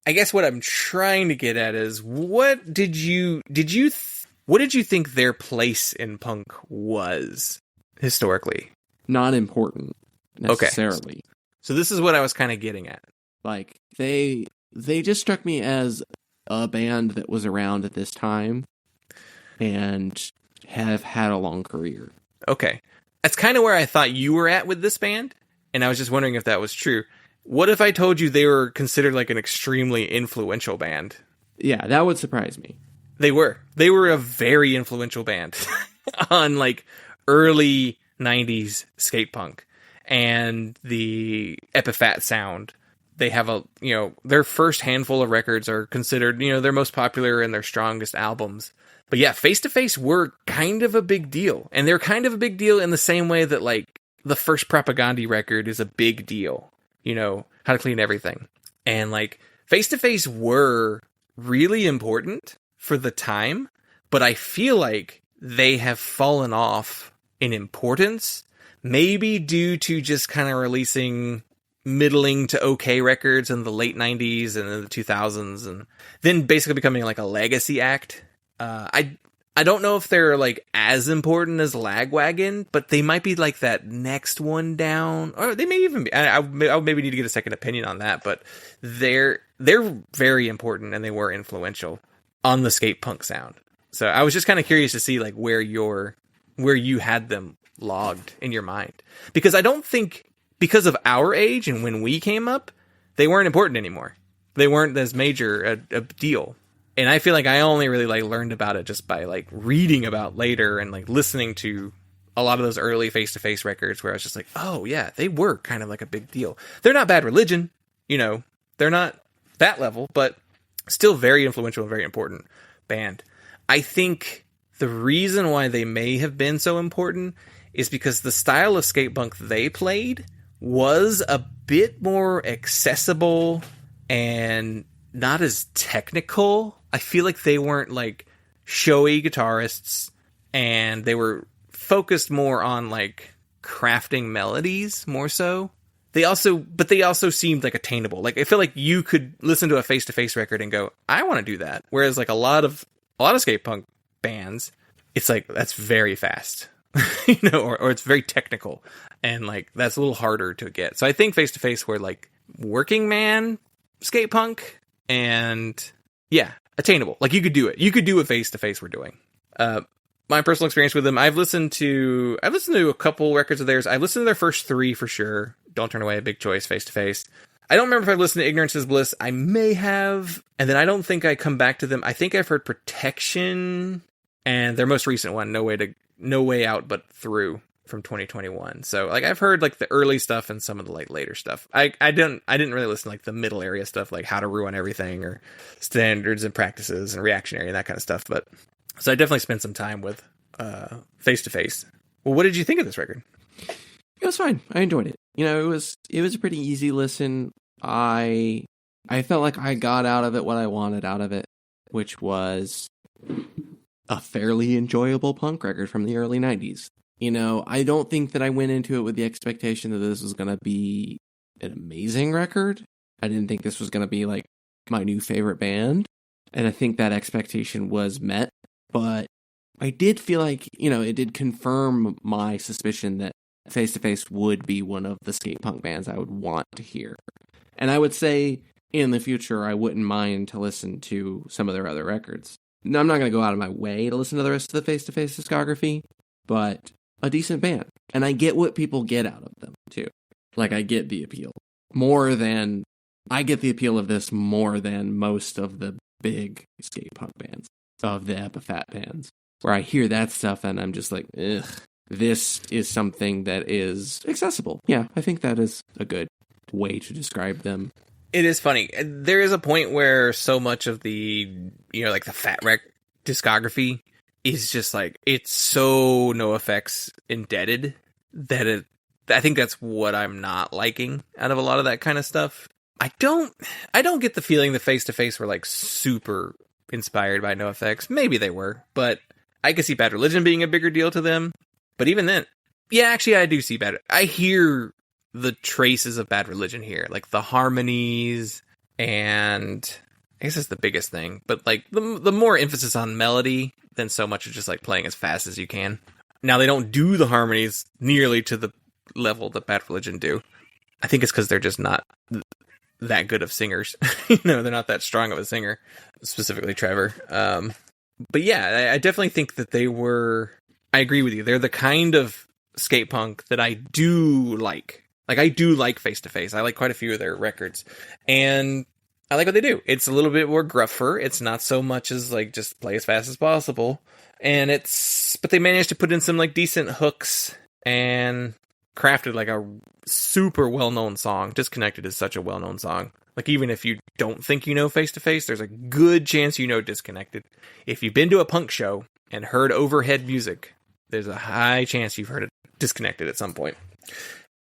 I guess what I'm trying to get at is, what did you think their place in punk was historically? Not important necessarily. So this is what I was kind of getting at. Like they just struck me as a band that was around at this time and have had a long career. Okay. that's kind of where I thought you were at with this band, and I was just wondering if that was true. What if I told you they were considered like an extremely influential band? Yeah, that would surprise me. They were. They were a very influential band on like early 90s skate punk and the Epiphat sound. They have their first handful of records are considered, their most popular and their strongest albums. But yeah, Face to Face were kind of a big deal. And they're kind of a big deal in the same way that like the first Propagandhi record is a big deal. How to Clean Everything. And like Face to Face were really important for the time, but I feel like they have fallen off in importance, maybe due to just kind of releasing middling to okay records in the late 90s and in the 2000s, and then basically becoming like a legacy act. I don't know if they're like as important as Lagwagon, but they might be like that next one down, or they may even be. I maybe need to get a second opinion on that, but they're very important and they were influential on the skate punk sound. So I was just kind of curious to see like where you had them logged in your mind, because I don't think because of our age and when we came up, they weren't important anymore. They weren't as major a deal. And I feel like I only really like learned about it just by like reading about later and like listening to a lot of those early Face to Face records where I was just like, oh yeah, they were kind of like a big deal. They're not Bad Religion, they're not that level, but still very influential and very important band. I think the reason why they may have been so important is because the style of skate punk they played was a bit more accessible and not as technical. I feel like they weren't like showy guitarists, and they were focused more on like crafting melodies more so. They also seemed like attainable. Like I feel like you could listen to a Face to Face record and go, I want to do that. Whereas like a lot of skate punk bands, it's like that's very fast, or it's very technical, and like that's a little harder to get. So I think Face to Face were like working man skate punk, and yeah, attainable. Like you could do it. You could do what Face to Face were doing. My personal experience with them, I've listened to a couple records of theirs. I've listened to their first 3 for sure. Don't Turn Away, Big Choice, Face to Face. I don't remember if I've listened to Ignorance is Bliss. I may have, and then I don't think I come back to them. I think I've heard Protection and their most recent one, No Way Out But Through, from 2021. So like I've heard like the early stuff and some of the like later stuff. I didn't really listen to like the middle area stuff, like How to Ruin Everything or Standards and Practices and Reactionary and that kind of stuff. But so I definitely spent some time with Face to Face. Well, what did you think of this record? It was fine. I enjoyed it. It was a pretty easy listen. I felt like I got out of it what I wanted out of it, which was a fairly enjoyable punk record from the early 90s. I don't think that I went into it with the expectation that this was going to be an amazing record. I didn't think this was going to be like my new favorite band. And I think that expectation was met. But I did feel like, it did confirm my suspicion that Face to Face would be one of the skate punk bands I would want to hear. And I would say in the future, I wouldn't mind to listen to some of their other records. Now, I'm not going to go out of my way to listen to the rest of the Face to Face discography, but a decent band. And I get what people get out of them, too. Like, I get the appeal. I get the appeal of this more than most of the big skate punk bands, of the Epiphat bands, where I hear that stuff and I'm just like, ugh. This is something that is accessible. Yeah, I think that is a good way to describe them. It is funny. There is a point where so much of the, like the Fat Wreck discography is just like, it's so NoFX indebted that I think that's what I'm not liking out of a lot of that kind of stuff. I don't get the feeling that Face to Face were like super inspired by NoFX. Maybe they were, but I could see Bad Religion being a bigger deal to them. But even then, yeah, actually, I do see I hear the traces of Bad Religion here, like the harmonies, and I guess that's the biggest thing. But like the more emphasis on melody than so much of just like playing as fast as you can. Now they don't do the harmonies nearly to the level that Bad Religion do. I think it's because they're just not that good of singers. They're not that strong of a singer, specifically Trevor. But yeah, I definitely think that they were. I agree with you. They're the kind of skate punk that I do like. Like, I do like Face to Face. I like quite a few of their records. And I like what they do. It's a little bit more gruffer. It's not so much as, like, just play as fast as possible. And but they managed to put in some, like, decent hooks and crafted, like, a super well-known song. Disconnected is such a well-known song. Like, even if you don't think you know Face to Face, there's a good chance you know Disconnected. If you've been to a punk show and heard overhead music, there's a high chance you've heard it Disconnected at some point.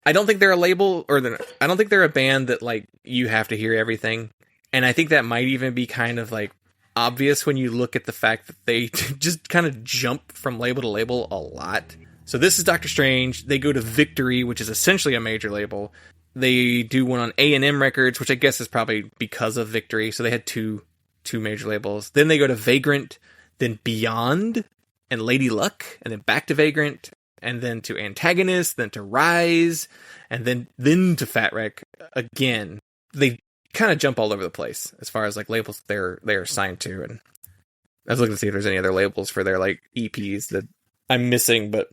I don't think they're a label, I don't think they're a band that, like, you have to hear everything. And I think that might even be kind of, like, obvious when you look at the fact that they just kind of jump from label to label a lot. So this is Dr. Strange. They go to Victory, which is essentially a major label. They do one on A&M Records, which I guess is probably because of Victory. So they had two major labels. Then they go to Vagrant, then Beyond, and Lady Luck, and then back to Vagrant, and then to Antagonist, then to Rise, and then to Fat Wreck again. They kind of jump all over the place as far as, like, labels they're signed to. And I was looking to see if there's any other labels for their, like, EPs that I'm missing, but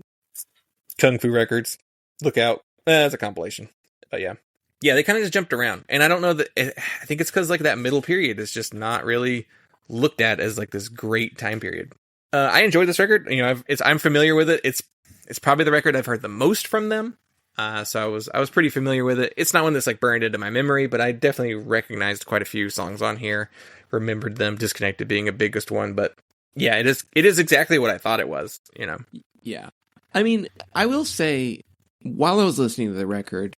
Kung Fu Records, look out. That's a compilation. But yeah, they kind of just jumped around. And I don't know I think it's because, like, that middle period is just not really looked at as, like, this great time period. I enjoyed this record. You know, I'm familiar with it. It's probably the record I've heard the most from them. So I was pretty familiar with it. It's not one that's, like, burned into my memory, but I definitely recognized quite a few songs on here. Remembered them, Disconnected being a biggest one. But yeah, it is exactly what I thought it was, you know. Yeah. I mean, I will say, while I was listening to the record,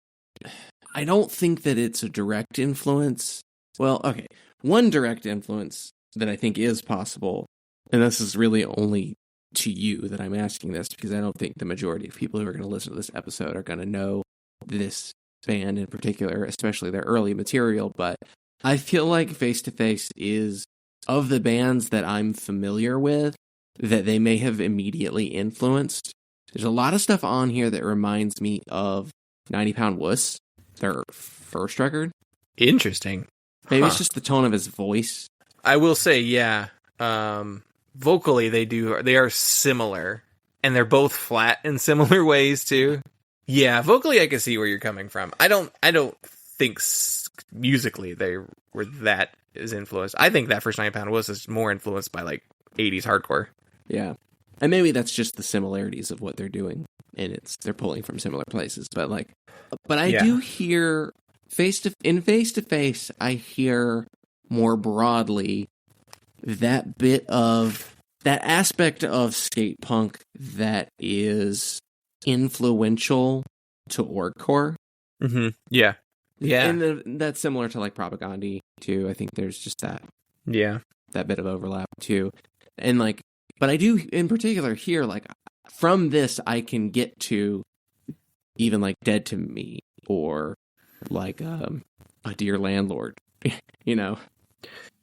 I don't think that it's a direct influence. Well, okay. One direct influence that I think is possible, and this is really only to you that I'm asking this, because I don't think the majority of people who are going to listen to this episode are going to know this band in particular, especially their early material, but I feel like Face to Face is, of the bands that I'm familiar with, that they may have immediately influenced. There's a lot of stuff on here that reminds me of 90 Pound Wuss, their first record. Interesting. Maybe it's just the tone of his voice. I will say, yeah. Vocally, they are similar, and they're both flat in similar ways too. Yeah, vocally, I can see where you're coming from. I don't think musically they were that as influenced. I think that first 9 Pound was more influenced by, like, 80s hardcore. Yeah, and maybe that's just the similarities of what they're doing, and they're pulling from similar places. But I do hear Face to Face. I hear more broadly that aspect of skate punk that is influential to orgcore. Mm-hmm. Yeah. And that's similar to, like, Propaganda too. I think there's just that bit of overlap too. And, like, but I do in particular hear, like, from this I can get to even, like, Dead to Me or, like, A Dear Landlord, you know.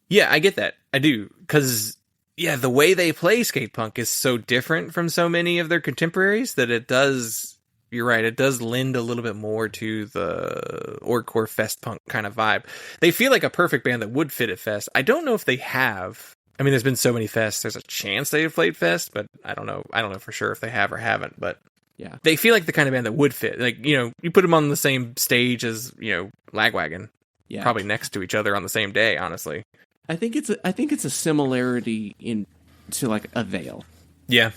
Yeah, I get that. I do. Because, yeah, the way they play skate punk is so different from so many of their contemporaries that it does, you're right, it does lend a little bit more to the orgcore fest punk kind of vibe. They feel like a perfect band that would fit at fest. I don't know if they have. I mean, there's been so many fests, there's a chance they've played fest, but I don't know for sure if they have or haven't, but yeah, they feel like the kind of band that would fit. Like, you know, you put them on the same stage as, you know, Lagwagon. Yeah. Probably next to each other on the same day, honestly. I think it's a similarity to, like, a Veil. Yeah.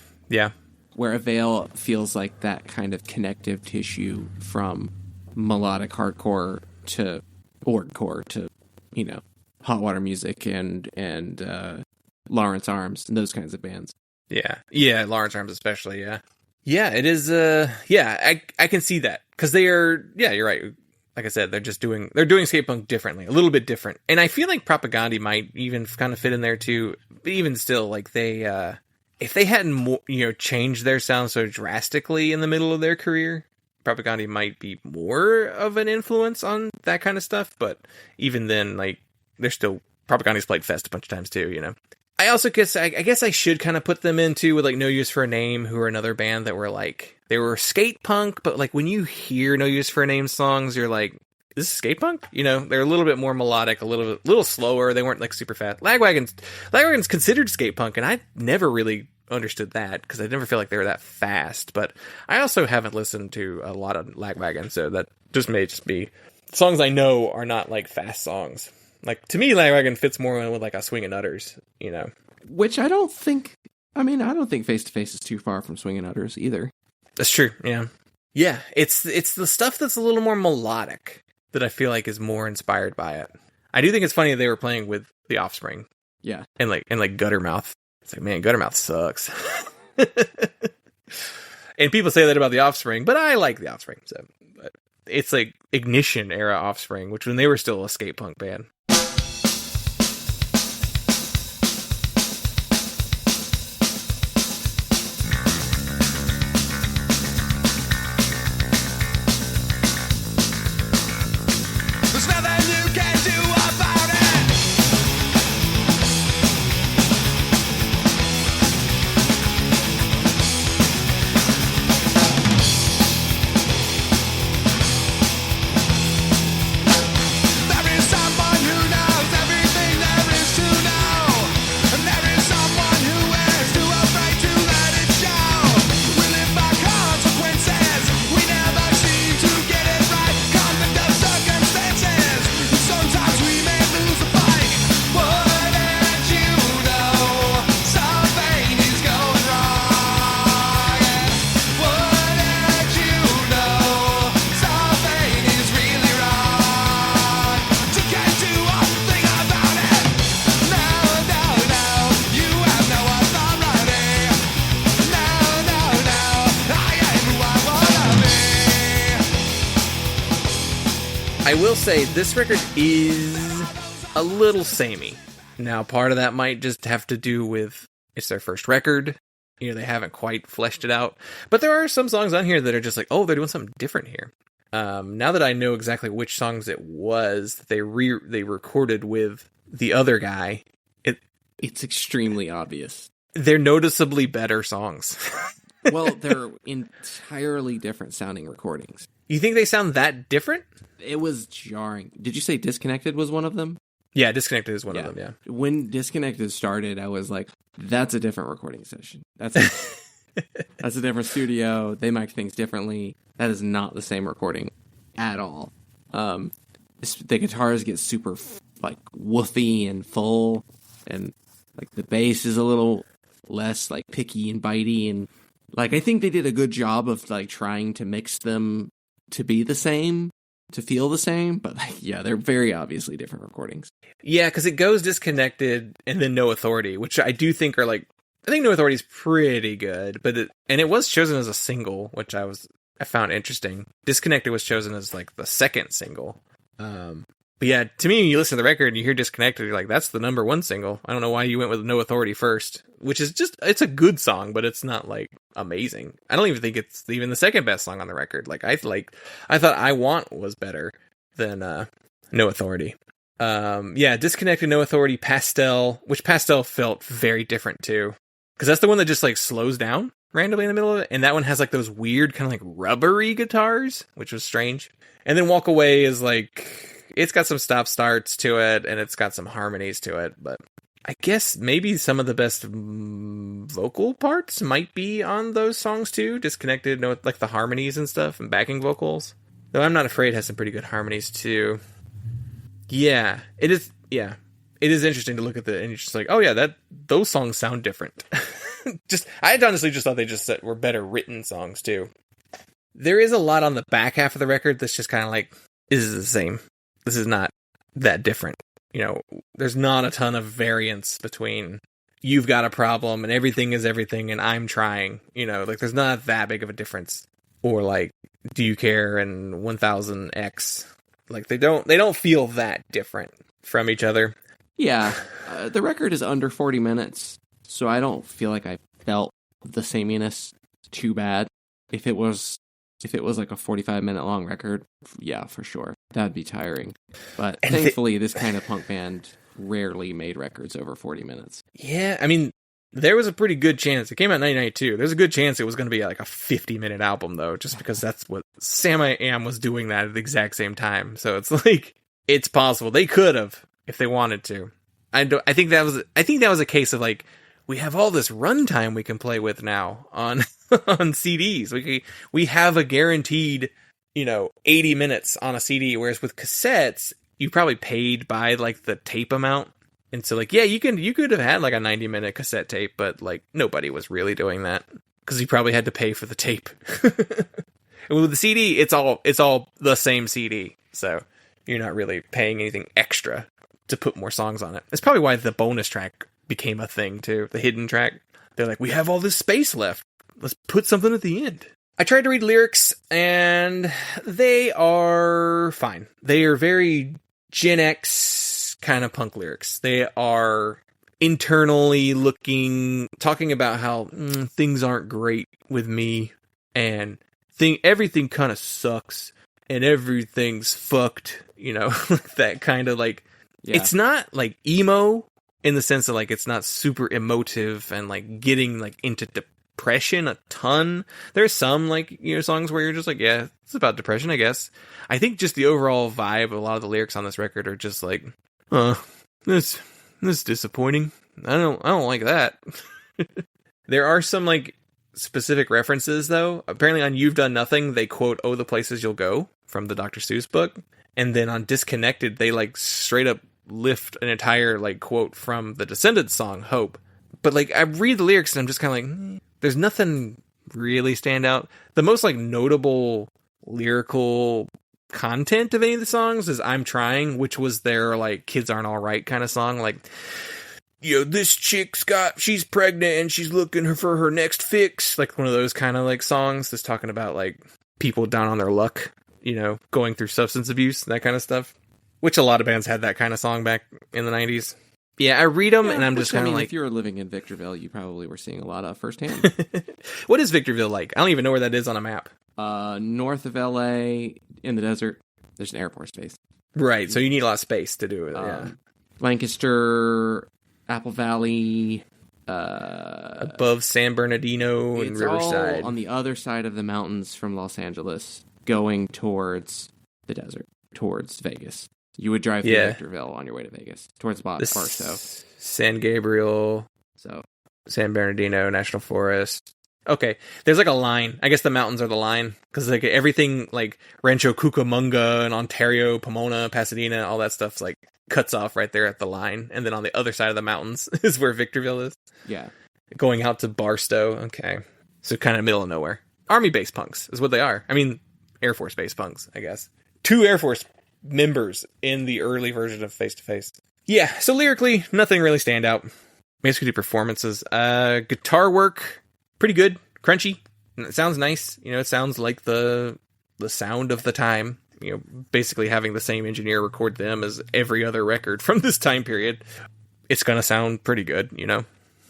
Where a Veil feels like that kind of connective tissue from melodic hardcore to orgcore to, you know, Hot Water Music and Lawrence Arms and those kinds of bands. Yeah, Lawrence Arms especially. Yeah, it is. I can see that because they are. Yeah, you're right. Like I said, they're doing skate punk differently, a little bit different. And I feel like Propaganda might even kind of fit in there too. But even still, like, they, if they hadn't more, you know, changed their sound so drastically in the middle of their career, Propaganda might be more of an influence on that kind of stuff. But even then, like, they're still, Propaganda's played fest a bunch of times too, you know. I also guess I should kind of put them into with, like, No Use for a Name, who are another band that were, like, they were skate punk, but, like, when you hear No Use for a Name songs, you're like, is this skate punk? You know, they're a little bit more melodic, a little slower. They weren't, like, super fast. Lagwagon's considered skate punk, and I never really understood that because I never feel like they were that fast. But I also haven't listened to a lot of Lagwagon, so that just may just be songs I know are not like fast songs. Like to me, Lagwagon fits more in with like a Swingin' Utters, you know. Which I don't think. I mean, I don't think Face to Face is too far from Swingin' Utters either. That's true. Yeah, yeah. It's the stuff that's a little more melodic that I feel like is more inspired by it. I do think it's funny that they were playing with The Offspring. Yeah, and like Guttermouth. It's like, man, Guttermouth sucks. And people say that about The Offspring, but I like The Offspring. So but it's like Ignition era Offspring, which when they were still a skate punk band. There's nothing you can do about it. There is someone who knows everything there is to know, and there is someone who is too afraid to let it show. We live by consequences, we never seem to get it right. Conduct of circumstances, sometimes we may lose the fight. Wouldn't you know something is going wrong? Wouldn't you know something is really wrong? You can't do a thing about it. No, no, no, you have no authority. No, no, no, I am who I wanna be. I will say this record is a little samey. Now, part of that might just have to do with it's their first record. You know, they haven't quite fleshed it out. But there are some songs on here that are just like, oh, they're doing something different here. Now that I know exactly which songs it was that they recorded with the other guy, it's extremely obvious. they're noticeably better songs. Well, they're entirely different sounding recordings. You think they sound that different? It was jarring. Did you say Disconnected was one of them? Yeah, Disconnected is one of them, yeah. When Disconnected started, I was like, that's a different recording session. That's a different studio. They mic things differently. That is not the same recording at all. The guitars get super like woofy and full, and like the bass is a little less like picky and bitey, and like I think they did a good job of like trying to mix them to be the same, to feel the same, but like, yeah, they're very obviously different recordings. Yeah, because it goes Disconnected and then No Authority, which I do think are like, I think No Authority is pretty good, but it was chosen as a single, which I found interesting. Disconnected was chosen as like the second single. But yeah, to me, you listen to the record and you hear Disconnected, you're like, that's the number one single. I don't know why you went with No Authority first, which is just, it's a good song, but it's not like amazing. I don't even think it's even the second best song on the record. I thought I Want was better than No Authority. Yeah, Disconnected, No Authority, Pastel, which Pastel felt very different too. Because that's the one that just like slows down randomly in the middle of it. And that one has like those weird kind of like rubbery guitars, which was strange. And then Walk Away is like, it's got some stop starts to it and it's got some harmonies to it. But I guess maybe some of the best vocal parts might be on those songs too. Disconnected, no, like the harmonies and stuff and backing vocals. Though I'm Not Afraid has some pretty good harmonies too. Yeah, it is. Yeah, it is interesting to look at and you're just like, oh yeah, those songs sound different. I honestly just thought they just were better written songs too. There is a lot on the back half of the record that's just kind of like, this is the same. This is not that different. You know, there's not a ton of variance between You've Got a Problem and Everything is Everything and I'm Trying. You know, like there's not that big of a difference. Or like Do You Care and 1000X. Like they don't feel that different from each other. Yeah. The record is under 40 minutes, so I don't feel like I felt the sameness too bad. If it was like a 45-minute long record, yeah, for sure. That'd be tiring. But thankfully, this kind of punk band rarely made records over 40 minutes. Yeah, I mean, there was a pretty good chance. It came out in 1992. There's a good chance it was going to be like a 50-minute album, though, just because that's what Sam I Am was doing that at the exact same time. So it's like, it's possible. They could have, if they wanted to. I think that was a case of like, we have all this runtime we can play with now on on CDs. We have a guaranteed, 80 minutes on a CD, whereas with cassettes, you probably paid by like the tape amount. And so like, yeah, you could have had like a 90-minute cassette tape, but like nobody was really doing that because you probably had to pay for the tape. And with the CD, it's all the same CD. So you're not really paying anything extra to put more songs on it. That's probably why the bonus track became a thing too. The hidden track. They're like, we have all this space left. Let's put something at the end. I tried to read lyrics and they are fine. They are very Gen X kind of punk lyrics. They are internally looking, talking about how things aren't great with me and everything kind of sucks and everything's fucked, that kind of like, It's not like emo in the sense of like, it's not super emotive and like getting like into depression a ton. There's some like, songs where you're just like, yeah, it's about depression, I guess. I think just the overall vibe of a lot of the lyrics on this record are just like, this is disappointing. I don't like that. There are some like specific references though. Apparently on You've Done Nothing, they quote "Oh, the Places You'll Go" from the Dr. Seuss book. And then on Disconnected, they like straight up lift an entire like quote from the Descendants song Hope. But like I read the lyrics and I'm just kind of like, there's nothing really stand out. The most like notable lyrical content of any of the songs is I'm Trying, which was their like Kids Aren't Alright kind of song. Like, this she's pregnant and she's looking for her next fix. Like one of those kind of like songs that's talking about like people down on their luck, going through substance abuse, that kind of stuff. Which a lot of bands had that kind of song back in the 90s. Yeah, I read them and I'm just kind of like... if you were living in Victorville, you probably were seeing a lot of firsthand. What is Victorville like? I don't even know where that is on a map. North of LA, in the desert, there's an Air Force base. Right, so you need a lot of space to do it, yeah. Lancaster, Apple Valley... above San Bernardino and Riverside. All on the other side of the mountains from Los Angeles, going towards the desert, towards Vegas. You would drive through Victorville on your way to Vegas, towards Barstow. San Gabriel, San Bernardino National Forest. Okay, there's like a line. I guess the mountains are the line, because like everything like Rancho Cucamonga and Ontario, Pomona, Pasadena, all that stuff's like cuts off right there at the line, and then on the other side of the mountains is where Victorville is. Yeah, going out to Barstow. Okay, so kind of middle of nowhere. Army base punks is what they are. I mean, Air Force base punks, I guess. 2 Air Force members in the early version of Face to Face. Yeah, so lyrically, nothing really stand out. Basically, performances. Guitar work, pretty good, crunchy. It sounds nice. It sounds like the sound of the time. Basically having the same engineer record them as every other record from this time period. It's gonna sound pretty good,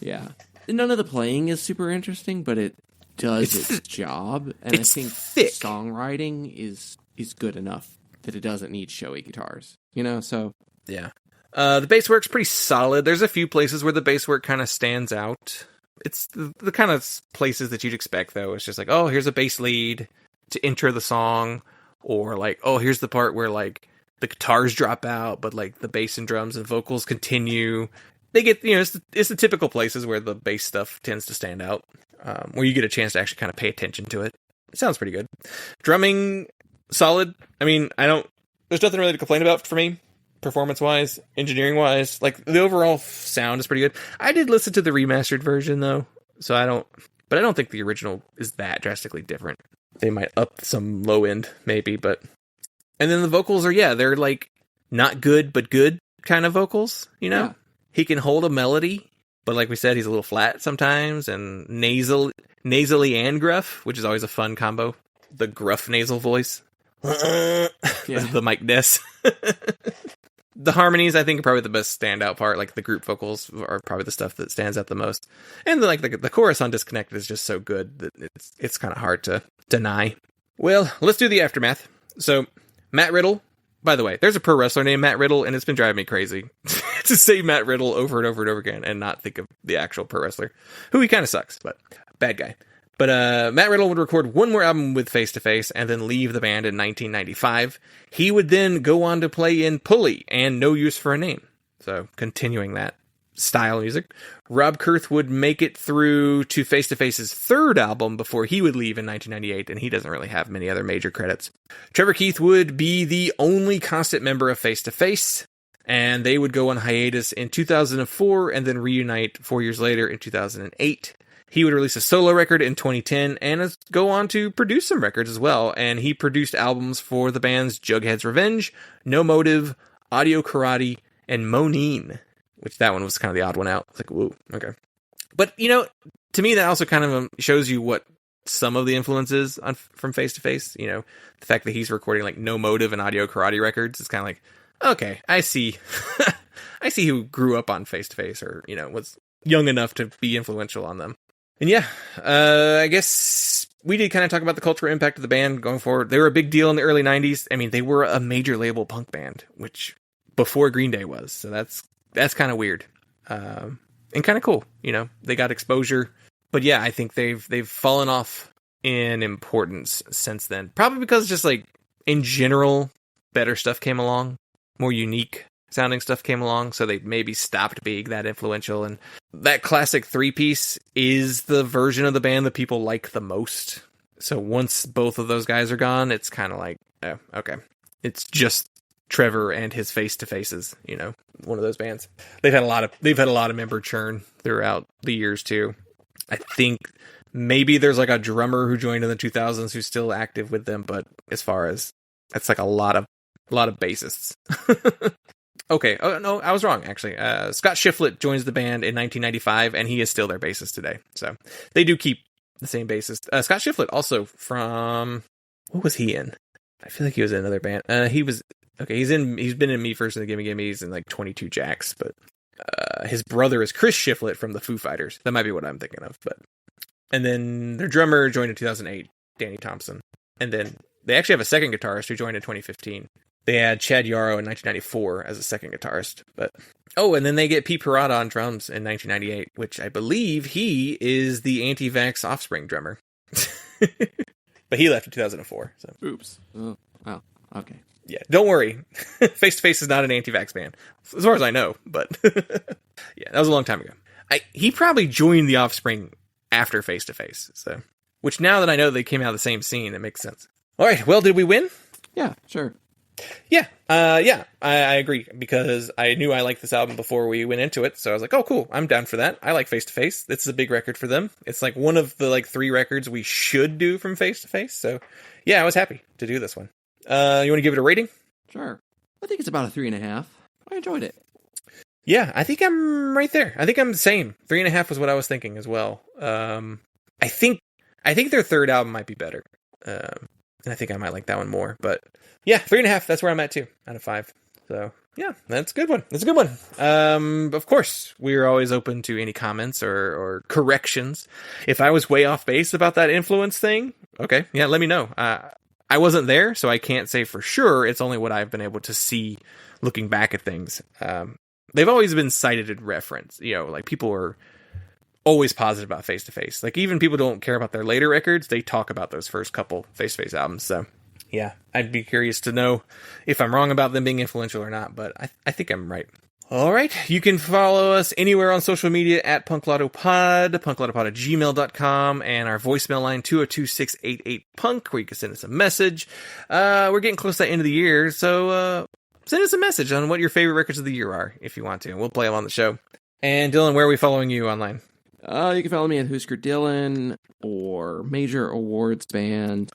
Yeah. None of the playing is super interesting, but it does its job. And I think thick. Songwriting is good enough that it doesn't need showy guitars. So... Yeah. The bass work's pretty solid. There's a few places where the bass work kind of stands out. It's the kind of places that you'd expect, though. It's just like, oh, here's a bass lead to intro the song. Or like, oh, here's the part where like the guitars drop out, but like the bass and drums and vocals continue. They get, it's the typical places where the bass stuff tends to stand out. Where you get a chance to actually kind of pay attention to it. It sounds pretty good. Drumming, solid. I mean, there's nothing really to complain about for me. Performance-wise, engineering-wise, like the overall sound is pretty good. I did listen to the remastered version though, so I don't think the original is that drastically different. They might up some low end maybe, but and then the vocals are they're like not good but good kind of vocals, Yeah. He can hold a melody, but like we said, he's a little flat sometimes and nasally and gruff, which is always a fun combo. The gruff nasal voice. The Mike Ness. The harmonies, I think, are probably the best standout part. Like, the group vocals are probably the stuff that stands out the most. And, like, the chorus on Disconnected is just so good that it's kind of hard to deny. Well, let's do the aftermath. So, Matt Riddle. By the way, there's a pro wrestler named Matt Riddle, and it's been driving me crazy to say Matt Riddle over and over and over again and not think of the actual pro wrestler, who he kind of sucks, but bad guy. But Matt Riddle would record one more album with Face to Face and then leave the band in 1995. He would then go on to play in Pulley and No Use for a Name. So continuing that style music. Rob Kurth would make it through to Face to Face's third album before he would leave in 1998, and he doesn't really have many other major credits. Trevor Keith would be the only constant member of Face to Face, and they would go on hiatus in 2004 and then reunite 4 years later in 2008. He would release a solo record in 2010 and go on to produce some records as well, and he produced albums for the bands Jughead's Revenge, No Motive, Audio Karate, and Moneen, which that one was kind of the odd one out. It's like, whoa, okay. But, to me, that also kind of shows you what some of the influence is from Face to Face. The fact that he's recording like No Motive and Audio Karate records is kind of like, okay, I see. I see who grew up on Face to Face or, was young enough to be influential on them. And yeah, I guess we did kind of talk about the cultural impact of the band going forward. They were a big deal in the early 90s. I mean, they were a major label punk band, which before Green Day was. So that's kind of weird. And kind of cool. They got exposure. But yeah, I think they've fallen off in importance since then. Probably because just like in general, better stuff came along, more unique sounding stuff came along. So they maybe stopped being that influential. And that classic 3-piece is the version of the band that people like the most. So once both of those guys are gone, it's kind of like, oh, okay. It's just Trevor and his Face to Faces, one of those bands. They've had a lot of member churn throughout the years too. I think maybe there's like a drummer who joined in the 2000s who's still active with them, but as far as that's like a lot of bassists. Okay. Oh no, I was wrong actually. Scott Shiflett joins the band in 1995 and he is still their bassist today. So they do keep the same bassist. Scott Shiflett also from, what was he in? I feel like he was in another band. He's been in Me First and the Gimme Gimmes and like 22 Jacks, but his brother is Chris Shiflett from the Foo Fighters. That might be what I'm thinking of, and then their drummer joined in 2008, Danny Thompson. And then they actually have a second guitarist who joined in 2015. They had Chad Yarrow in 1994 as a second guitarist, and then they get Pete Parada on drums in 1998, which I believe he is the anti-vax Offspring drummer. But he left in 2004. So. Oops. Oh, wow. Okay. Yeah, don't worry. Face to Face is not an anti-vax band, as far as I know. But yeah, that was a long time ago. He probably joined the Offspring after Face to Face. So, which now that I know they came out of the same scene, it makes sense. All right. Well, did we win? Yeah, sure. Yeah. I agree because I knew I liked this album before we went into it. So I was like, oh, cool. I'm down for that. I like Face to Face. It's a big record for them. It's like one of the like 3 records we should do from Face to Face. So yeah, I was happy to do this one. You want to give it a rating? Sure. I think it's about a 3.5. I enjoyed it. Yeah, I think I'm right there. I think I'm the same. 3.5 was what I was thinking as well. I think their third album might be better. And I think I might like that one more. But yeah, 3.5. That's where I'm at too, out of 5. So yeah, that's a good one. That's a good one. Of course, we're always open to any comments or corrections. If I was way off base about that influence thing, okay, yeah, let me know. I wasn't there, so I can't say for sure. It's only what I've been able to see looking back at things. They've always been cited in reference. Like people are always positive about Face to Face. Like even people don't care about their later records. They talk about those first couple Face to Face albums. So yeah, I'd be curious to know if I'm wrong about them being influential or not, but I think I'm right. All right. You can follow us anywhere on social media at punklautopod, punklautopod@gmail.com, and our voicemail line 202-688-PUNK, where you can send us a message. We're getting close to the end of the year, so send us a message on what your favorite records of the year are, if you want to, and we'll play them on the show. And Dylan, where are we following you online? You can follow me at Husker Dylan or Major Awards Band.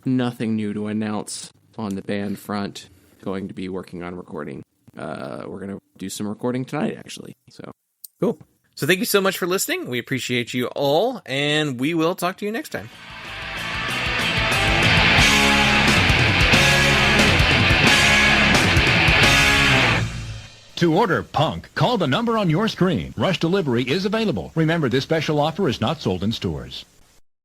Nothing new to announce on the band front. Going to be working on recording. We're going to do some recording tonight, actually. So cool. So thank you so much for listening. We appreciate you all, and we will talk to you next time. To order Punk, call the number on your screen. Rush delivery is available. Remember, this special offer is not sold in stores.